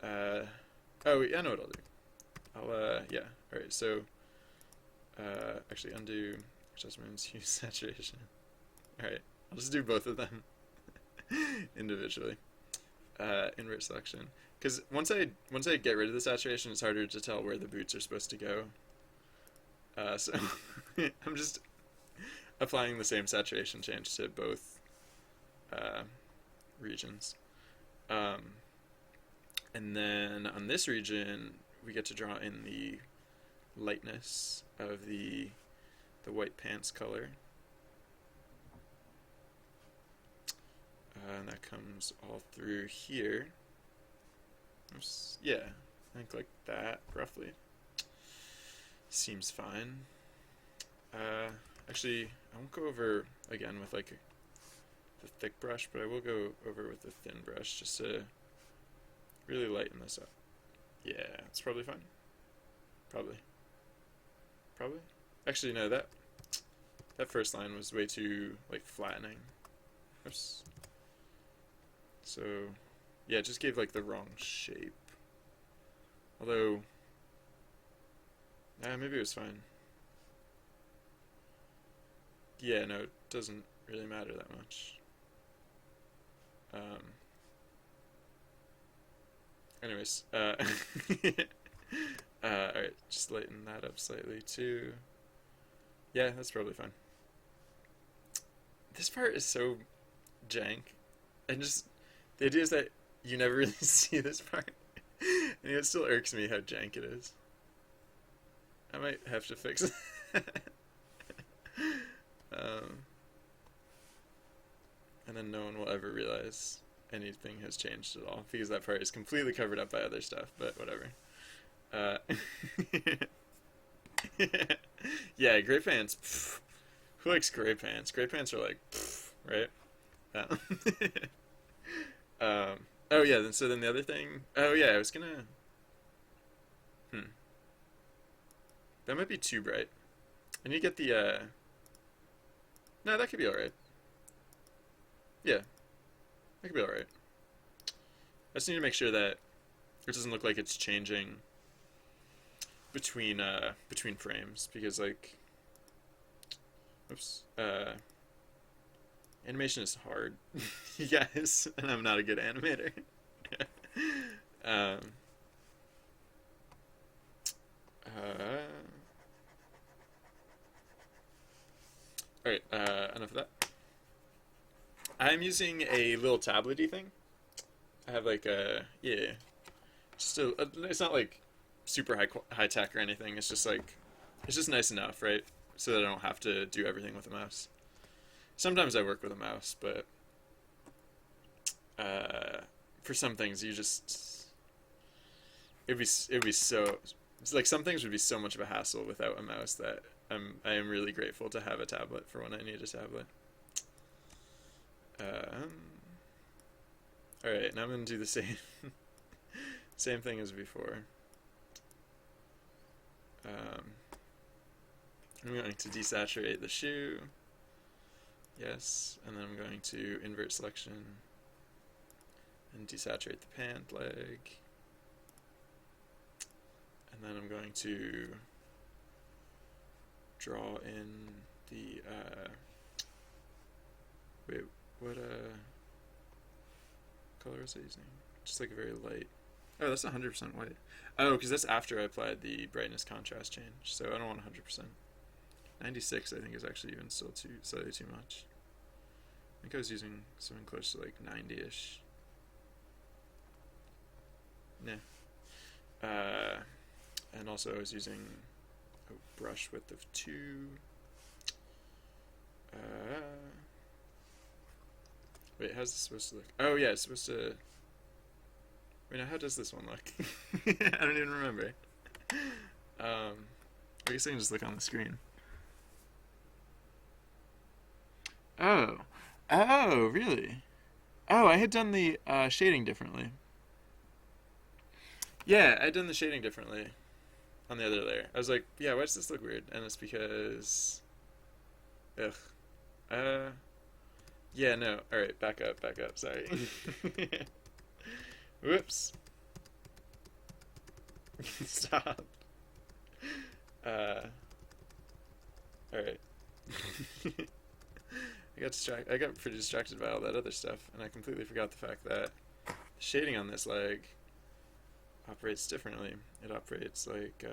Speaker 1: Oh, yeah, I know what I'll do. Yeah. Alright, so, actually undo adjustments, use saturation. Alright, I'll just do both of them individually. Invert selection. Because once I get rid of the saturation, it's harder to tell where the boots are supposed to go. So, I'm just applying the same saturation change to both regions. And then on this region, we get to draw in the lightness of the white pants color. And that comes all through here. Oops. Yeah, I think like that, roughly. Seems fine. Actually, I won't go over again with like the thick brush, but I will go over with the thin brush just to really lighten this up. Yeah, it's probably fine. Probably. Actually, no, that first line was way too like flattening. Oops. So, yeah, it just gave like the wrong shape. Although, maybe it was fine. Yeah, no, it doesn't really matter that much. Anyways, alright, just lighten that up slightly too. Yeah, that's probably fine. This part is so jank. And just, the idea is that you never really see this part. And it still irks me how jank it is. I might have to fix it. And then no one will ever realize anything has changed at all, because that part is completely covered up by other stuff, but whatever. Yeah, gray pants. Pff. Who likes gray pants? Gray pants are like, pff, right? Oh yeah. Then the other thing. Oh yeah, I was gonna. Hmm. That might be too bright. I need to get the. No, that could be all right. Yeah, that could be all right. I just need to make sure that it doesn't look like it's changing between frames because like, oops. Animation is hard, you guys, and I'm not a good animator. um. All right. Enough of that. I'm using a little tablety thing. I have like a yeah, just a it's not like super high tech or anything. It's just like it's just nice enough, right? So that I don't have to do everything with a mouse. Sometimes I work with a mouse, but for some things you just it'd be so it's like some things would be so much of a hassle without a mouse that I am really grateful to have a tablet for when I need a tablet. Um, all right, now I'm gonna do the same thing as before. I'm going to desaturate the shoe. Yes, and then I'm going to invert selection and desaturate the pant leg. And then I'm going to draw in the, wait, what color was I using? Just like a very light, oh, that's 100% white. Oh, because that's after I applied the brightness contrast change, so I don't want 100%. 96 I think is actually even still slightly too much. I think I was using something close to like 90-ish. Nah. And also I was using a brush width of 2. Wait, how's this supposed to look? Oh yeah, it's supposed to... Wait, now how does this one look? I don't even remember. I guess I can just look on the screen. Oh. Oh, really? Oh, I had done the shading differently. Yeah, I'd done the shading differently on the other layer. I was like, yeah, why does this look weird? And it's because... Ugh. Yeah, no. Alright, back up, sorry. Whoops. Stop. Alright. I got pretty distracted by all that other stuff, and I completely forgot the fact that the shading on this leg operates differently. It operates like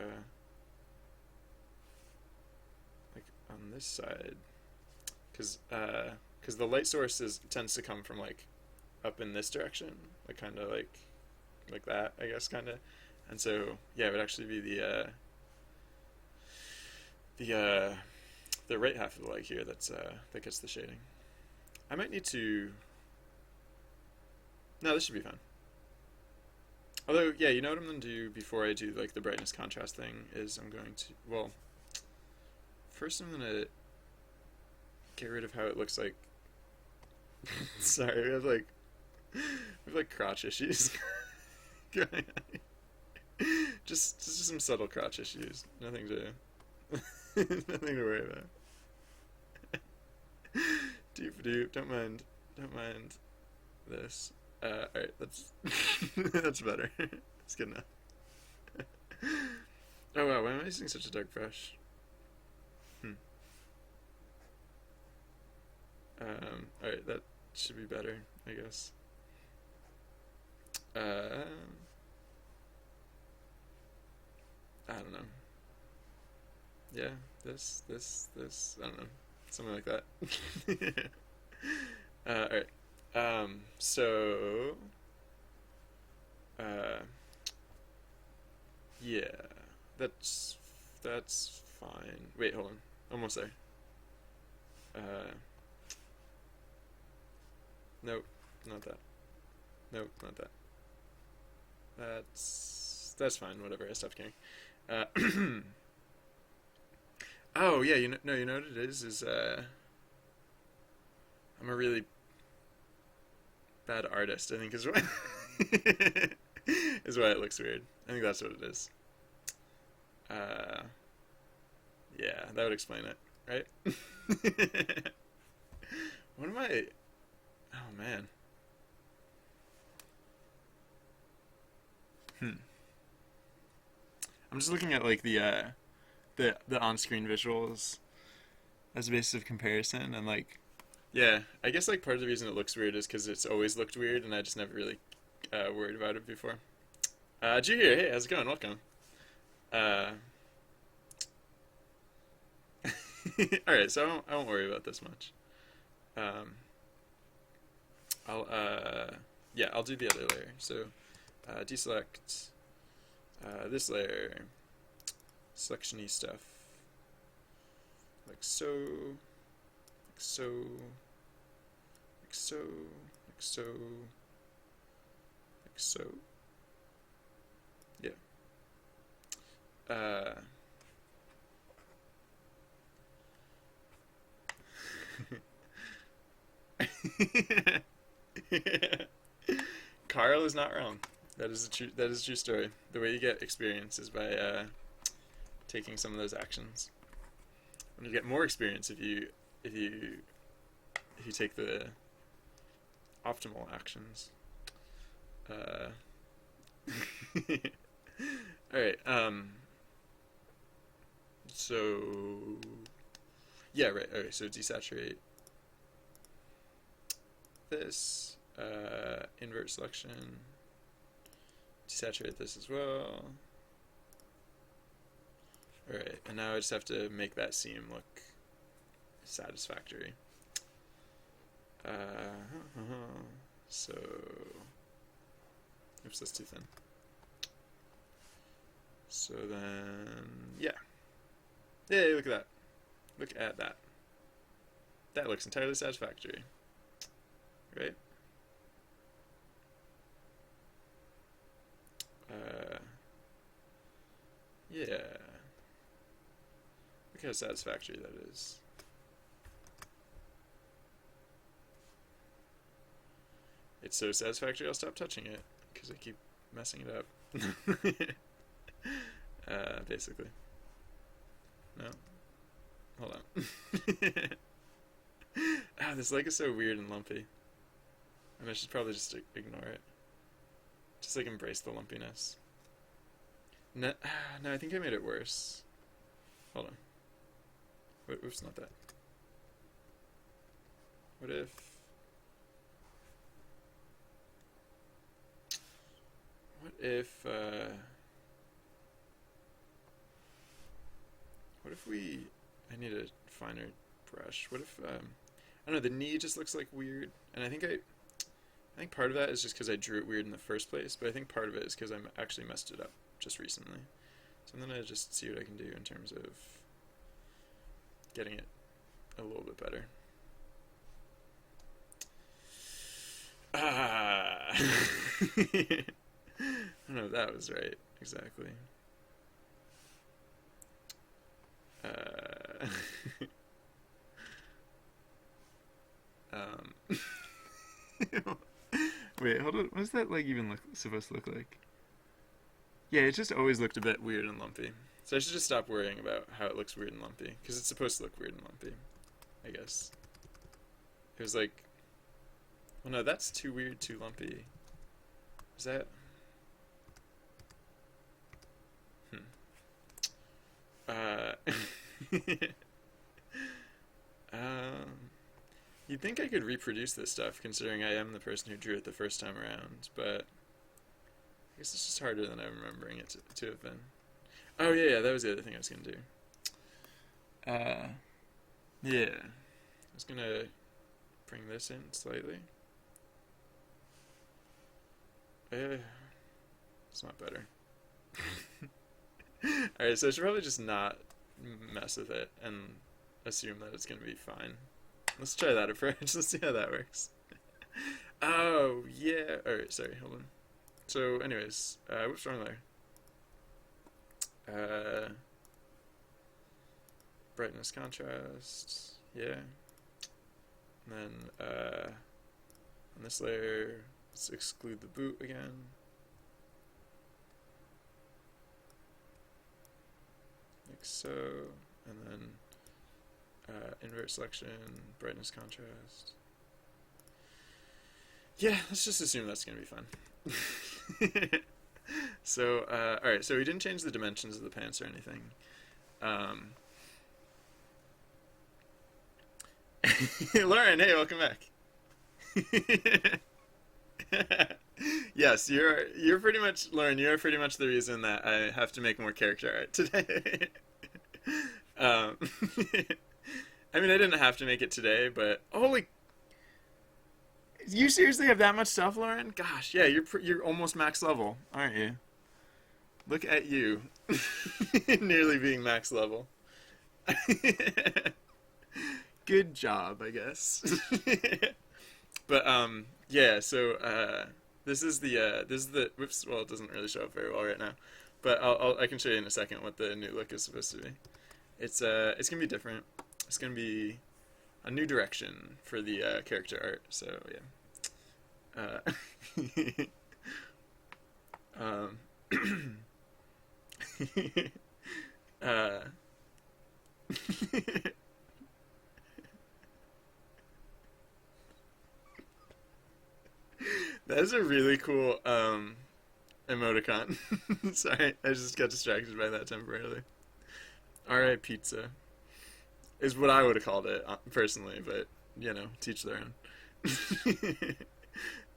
Speaker 1: on this side, because the light source tends to come from like up in this direction, like kind of like that, I guess, kind of, and so yeah, it would actually be the right half of the leg here that gets the shading. I might need to... No, this should be fine. Although, yeah, you know what I'm going to do before I do like the brightness contrast thing is I'm going to... Well, first I'm going to get rid of how it looks like... Sorry, we have like crotch issues going on. Just some subtle crotch issues. Nothing to worry about. Doop. Don't mind this. Alright, that's that's better. It's good enough. Oh wow, why am I using such a dark brush? Alright, that should be better, I guess. I don't know. Yeah, this, I don't know. Something like that. Alright. So... yeah. That's fine. Wait, hold on. Almost there. Nope, not that. Nope, not that. That's fine, whatever, I stopped caring. Oh yeah, you know what it is I'm a really bad artist, I think is why is why it looks weird. I think that's what it is. Uh, yeah, that would explain it, right? What am I? Oh man. I'm just looking at like the on-screen visuals as a basis of comparison, and like, yeah, I guess like part of the reason it looks weird is because it's always looked weird, and I just never really worried about it before. Drew here. Hey, how's it going? Welcome. Uh, all right, so I won't worry about this much. Um, I'll yeah, I'll do the other layer. So deselect this layer, selection-y stuff, like so, like so, like so, like so, like so. Yeah. Carl is not wrong. That is a true story. The way you get experience is by taking some of those actions. And you get more experience if you take the optimal actions. All right. So yeah, right. Okay. So desaturate this. Invert selection. Desaturate this as well. Alright, and now I just have to make that seam look satisfactory. So, oops, that's too thin. So then, yeah. Yay, look at that. Look at that. That looks entirely satisfactory. Right? Yeah. Look how satisfactory that is. It's so satisfactory I'll stop touching it because I keep messing it up. Basically. No? Hold on. This leg is so weird and lumpy. I should probably just ignore it. Just like embrace the lumpiness. No, I think I made it worse. Hold on. Wait, oops, not that. What if... What if we... I need a finer brush. What if, I don't know, the knee just looks like weird. And I think part of that is just because I drew it weird in the first place, but I think part of it is because I actually messed it up just recently. So I'm going to just see what I can do in terms of getting it a little bit better. I don't know if that was right, exactly. Wait, hold on. What does that leg even supposed to look like? Yeah, it just always looked a bit weird and lumpy. So I should just stop worrying about how it looks weird and lumpy, because it's supposed to look weird and lumpy, I guess. It was like, well, no, that's too weird, too lumpy. Is that? You'd think I could reproduce this stuff, considering I am the person who drew it the first time around, but I guess it's just harder than I'm remembering it to have been. Oh, yeah, that was the other thing I was going to do. Yeah. I was going to bring this in slightly. It's not better. Alright, so I should probably just not mess with it and assume that it's going to be fine. Let's try that approach. Let's see how that works. Oh, yeah. Alright, sorry, hold on. So, anyways, whoops, wrong layer. Brightness, contrast, yeah. And then, On this layer, let's exclude the boot again. Like so. And then invert selection, brightness contrast. Yeah, let's just assume that's going to be fun. So, alright, so we didn't change the dimensions of the pants or anything. Lauren, hey, welcome back. Yes, you're pretty much, Lauren, you're pretty much the reason that I have to make more character art today. um, I mean, I didn't have to make it today, but holy, you seriously have that much stuff, Lauren? Gosh, yeah, you're almost max level, aren't you? Look at you, nearly being max level. Good job, I guess. But yeah. So this is the whoops. Well, it doesn't really show up very well right now, but I can show you in a second what the new look is supposed to be. It's gonna be different. It's gonna be a new direction for the character art. So yeah. Uh, that is a really cool emoticon. Sorry, I just got distracted by that temporarily. Alright, pizza is what I would have called it personally, but you know, teach their own.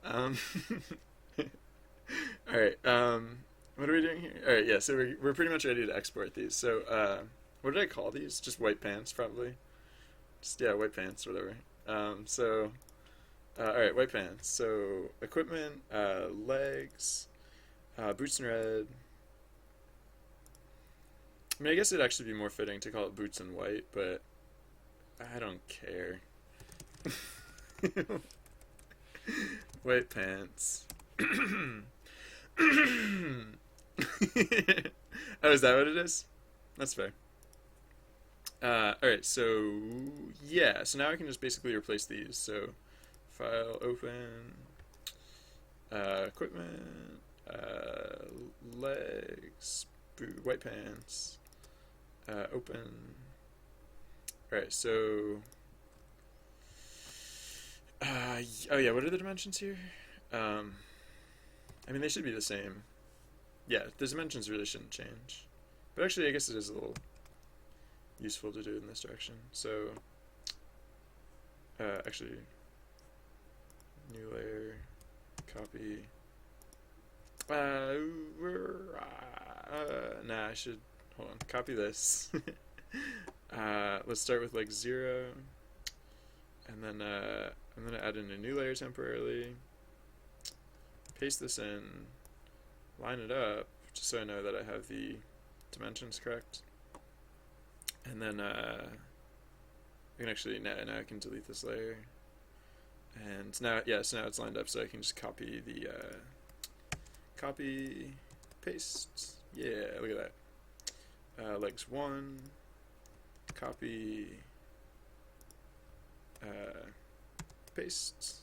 Speaker 1: um, Alright, what are we doing here? Alright, yeah, so we're pretty much ready to export these. So, what did I call these? Just white pants, probably. Just, yeah, white pants, whatever. Alright, white pants. So, equipment, legs, boots in red. I mean, I guess it'd actually be more fitting to call it boots in white, but I don't care. White pants. Oh, is that what it is? That's fair. Alright, so yeah, so now I can just basically replace these. So file, open, equipment, legs, boot, white pants, open. Alright, so oh yeah, what are the dimensions here? I mean, they should be the same. Yeah, the dimensions really shouldn't change. But actually, I guess it is a little useful to do it in this direction. So, actually, new layer, copy. Nah, I should, hold on, copy this. Let's start with like 0. And then, I'm gonna add in a new layer temporarily. Paste this in, line it up, just so I know that I have the dimensions correct. And then I can actually, now I can delete this layer. And now, yeah, so now it's lined up, so I can just copy the, copy, paste. Yeah, look at that. Legs 1, copy, paste.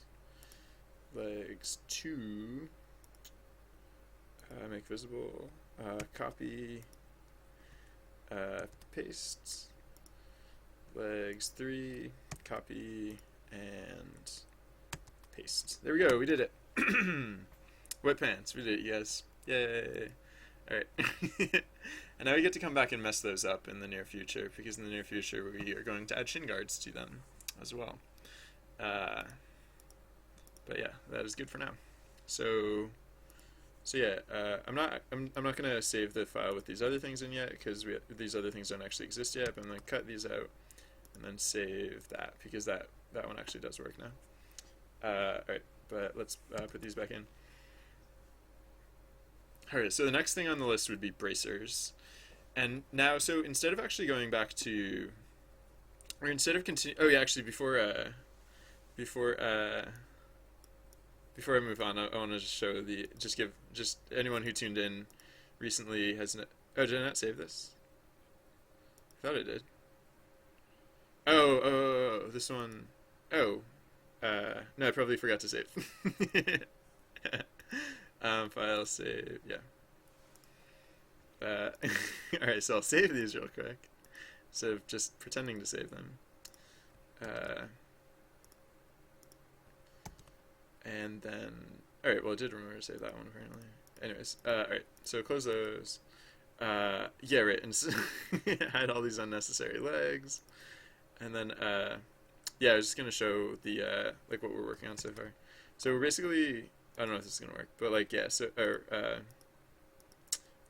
Speaker 1: Legs 2, make visible, copy, paste, legs 3, copy, and paste. There we go, we did it. Wet pants, we did it, yes. Yay. Alright. And now we get to come back and mess those up in the near future, because in the near future we are going to add shin guards to them as well. But yeah, that is good for now. So yeah, I'm not gonna save the file with these other things in yet, because these other things don't actually exist yet. But I'm gonna cut these out and then save that, because that one actually does work now. Alright, but let's put these back in. Alright, so the next thing on the list would be bracers. And now, so instead of actually going back to, or instead of oh yeah, actually before I move on, I want to just show just anyone who tuned in recently has oh, did I not save this? I thought I did. Oh, this one, oh, No, I probably forgot to save. File save, yeah. Alright, so I'll save these real quick instead of just pretending to save them. And then, alright, well, I did remember to save that one apparently. Anyways, alright, so close those. Yeah, right, and so hide all these unnecessary legs. And then, yeah, I was just going to show the, like, what we're working on so far. So we're basically, I don't know if this is going to work, but, like, yeah, so,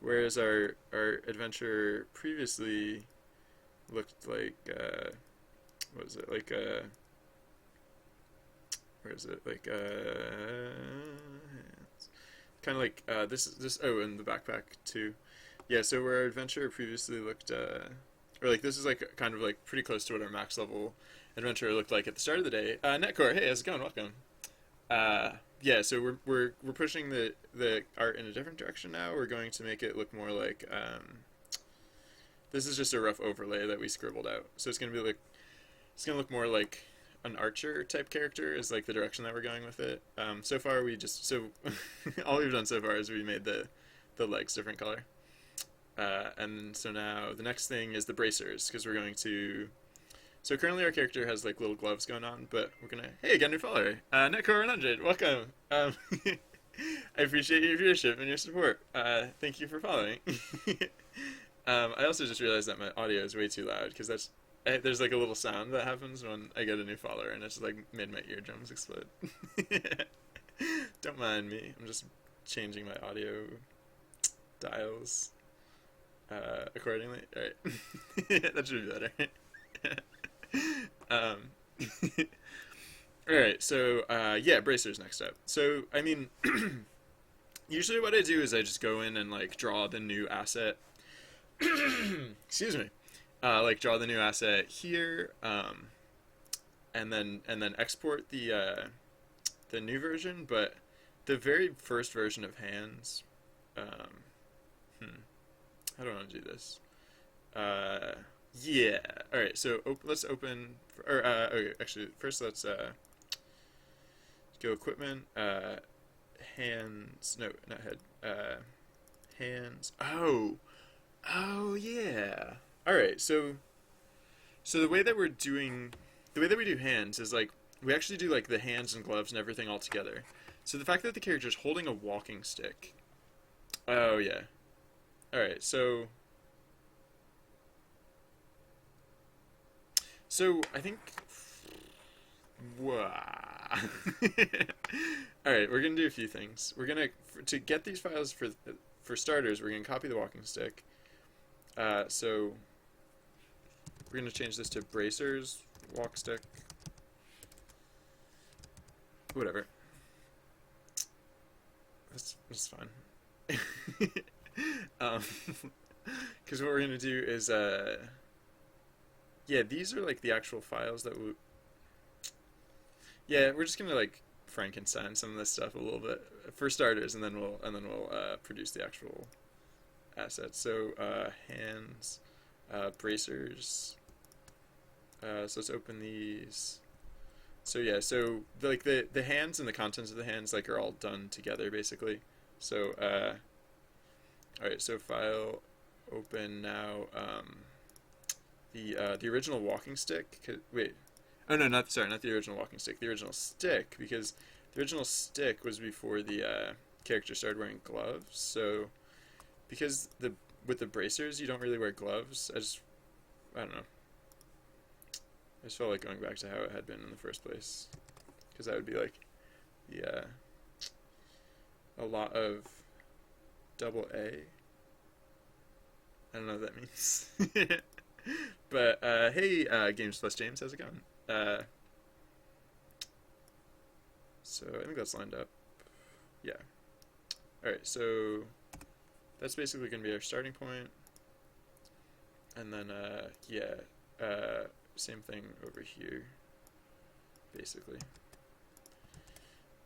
Speaker 1: whereas our adventure previously looked like, what was it, like, where is it, like, kind of like, this, oh, and the backpack, too. Yeah, so where our adventure previously looked, or like this is like kind of like pretty close to what our max level adventure looked like at the start of the day. Netcore, hey, how's it going? Welcome. Yeah, so we're pushing the art in a different direction now. We're going to make it look more like this is just a rough overlay that we scribbled out. So it's gonna be like look more like an archer type character is like the direction that we're going with it. So far we just all we've done so far is we made the legs different color. And so now the next thing is the bracers, because we're going to... So currently our character has like little gloves going on, but we're gonna... Hey, again, new follower! Netcore 100, welcome! I appreciate your viewership and your support. Thank you for following. I also just realized that my audio is way too loud, because there's like a little sound that happens when I get a new follower, and it's like made my eardrums explode. Don't mind me, I'm just changing my audio dials. Accordingly. Alright. That should be better. Alright, so, yeah, bracers next up. So, I mean, usually what I do is I just go in and, like, draw the new asset. Excuse me. Like, draw the new asset here, and then export the new version, but the very first version of hands, how do I want to do this? Yeah. Alright, so let's open... okay, actually, first let's go equipment, hands... No, not head. Hands... Oh! Oh, yeah! Alright, so the way that we're doing... The way that we do hands is, like, we actually do, like, the hands and gloves and everything all together. So the fact that the character's holding a walking stick... Oh, yeah. Alright, so I think... Wow. Alright, we're gonna do a few things. We're gonna... To get these files, for starters, we're gonna copy the walking stick. So we're gonna change this to bracers, walk stick, whatever. That's fine. Because what we're gonna do is, yeah, these are like the actual files that we... Yeah, we're just gonna like Frankenstein some of this stuff a little bit for starters, and then we'll produce the actual assets. So hands, bracers. So let's open these. So yeah, so the hands and the contents of the hands like are all done together basically. So alright, so file, open now, the original walking stick, wait, oh no, not the original walking stick, the original stick, because the original stick was before the character started wearing gloves, so, because with the bracers, you don't really wear gloves, I don't know, I just felt like going back to how it had been in the first place, because that would be like, a lot of double A. I don't know what that means. But, hey, Games Plus James, how's it going? So, I think that's lined up. Yeah. Alright, so that's basically going to be our starting point. And then, yeah, same thing over here, basically.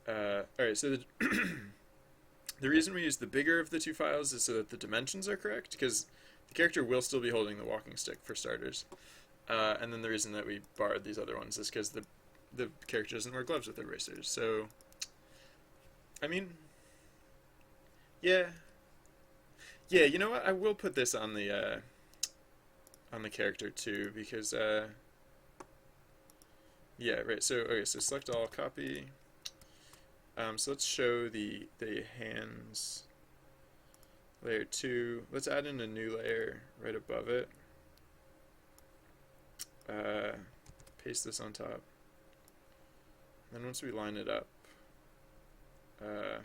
Speaker 1: Alright, so the reason we use the bigger of the two files is so that the dimensions are correct, because the character will still be holding the walking stick, for starters. And then the reason that we borrowed these other ones is because the character doesn't wear gloves with their bracers. So, I mean, yeah, yeah. You know what? I will put this on the character too because yeah, right. So okay, so select all, copy. So let's show the hands layer 2. Let's add in a new layer right above it. Paste this on top. Then once we line it up, let's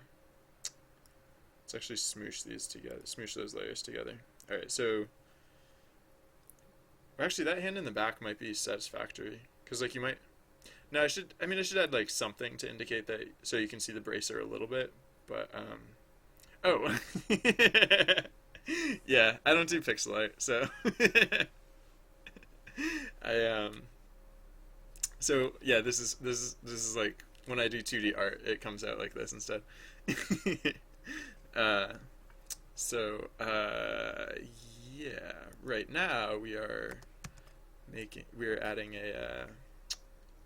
Speaker 1: actually smoosh these together, smoosh those layers together. All right, so actually that hand in the back might be satisfactory because like you might. No, I should add like something to indicate that so you can see the bracer a little bit, but oh. Yeah, I don't do pixel art, so I so yeah, this is like when I do 2D art, it comes out like this instead. uh so yeah, right now we are adding a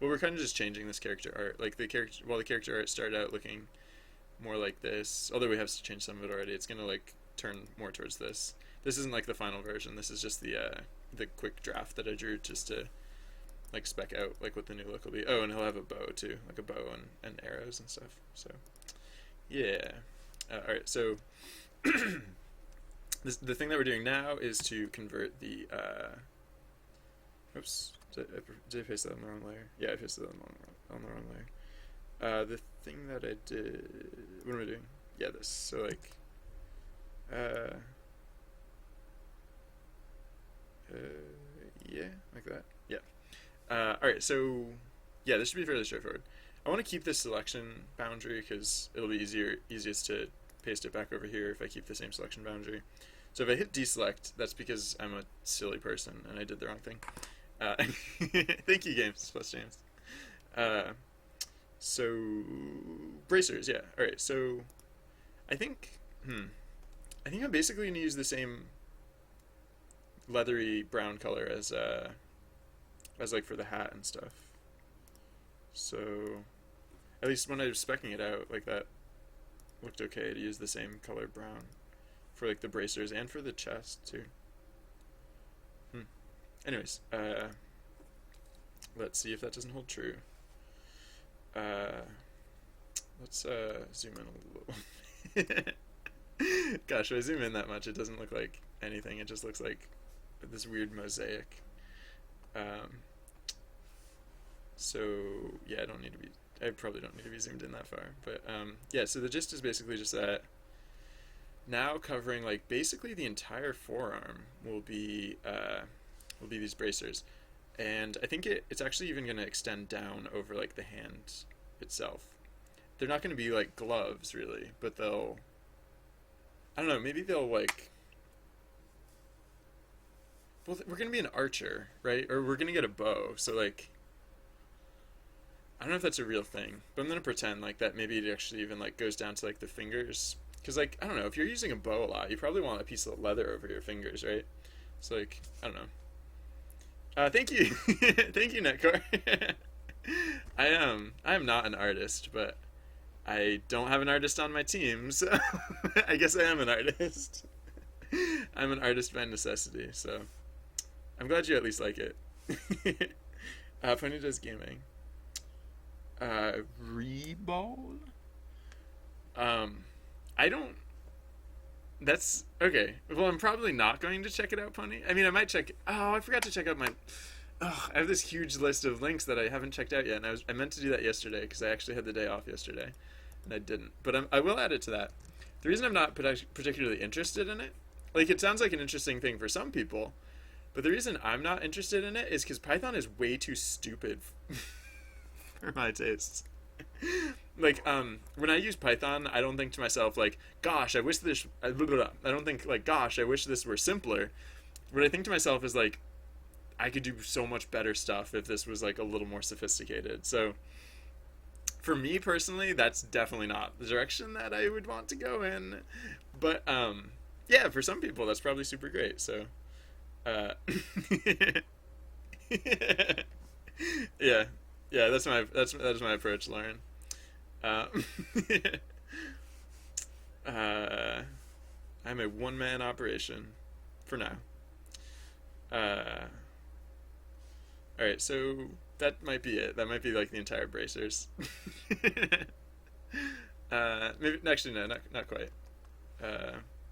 Speaker 1: well, we're kind of just changing this character art. Like the character art started out looking more like this, although we have to change some of it already. It's gonna like turn more towards this. This isn't like the final version. This is just the quick draft that I drew just to like spec out like what the new look will be. Oh, and he'll have a bow too, like a bow and arrows and stuff. So yeah. All right. So the thing that we're doing now is to convert the oops. Did I paste that on the wrong layer? Yeah, I pasted that on the wrong layer. The thing that I did... What am I doing? Yeah, this. So, like... yeah, like that. Yeah. Alright, so... Yeah, this should be fairly straightforward. I want to keep this selection boundary because it'll be easiest to paste it back over here if I keep the same selection boundary. So if I hit deselect, that's because I'm a silly person and I did the wrong thing. Thank you, Games Plus James. So bracers, yeah. All right, so I think I'm basically gonna use the same leathery brown color as like for the hat and stuff. So at least when I was specking it out, like that looked okay to use the same color brown for like the bracers and for the chest too. Anyways, let's see if that doesn't hold true. Let's zoom in a little. Gosh, if I zoom in that much, it doesn't look like anything. It just looks like this weird mosaic. So yeah, I probably don't need to be zoomed in that far. But yeah, so the gist is basically just that now covering like basically the entire forearm will be these bracers, and I think it's actually even going to extend down over like the hand itself. They're not going to be like gloves really, but they'll, I don't know, maybe they'll like, well, we're going to be an archer, right? Or we're going to get a bow, so like I don't know if that's a real thing, but I'm going to pretend like that maybe it actually even like goes down to like the fingers, because like I don't know, if you're using a bow a lot, you probably want a piece of leather over your fingers, right? It's like, I don't know. Thank you, thank you, Netcore. I am not an artist, but I don't have an artist on my team, so I guess I am an artist. I'm an artist by necessity, so I'm glad you at least like it. Pony does gaming. Reball. I don't. That's okay. Well, I'm probably not going to check it out, Pony. I mean, I might check. Oh, I forgot to check out my. Oh, I have this huge list of links that I haven't checked out yet, and I meant to do that yesterday because I actually had the day off yesterday, and I didn't. But I will add it to that. The reason I'm not particularly interested in it, like it sounds like an interesting thing for some people, but the reason I'm not interested in it is because Python is way too stupid for my tastes. Like when I use Python, I don't think to myself like, gosh, I wish this I don't think like, gosh, I wish this were simpler. What I think to myself is like, I could do so much better stuff if this was like a little more sophisticated. So for me personally, that's definitely not the direction that I would want to go in. But yeah, for some people that's probably super great. So yeah. Yeah, that's my approach, Lauren. Uh, uh, I'm a one man operation for now. Uh, all right, so that might be it. That might be like the entire bracers. Maybe actually no, not quite.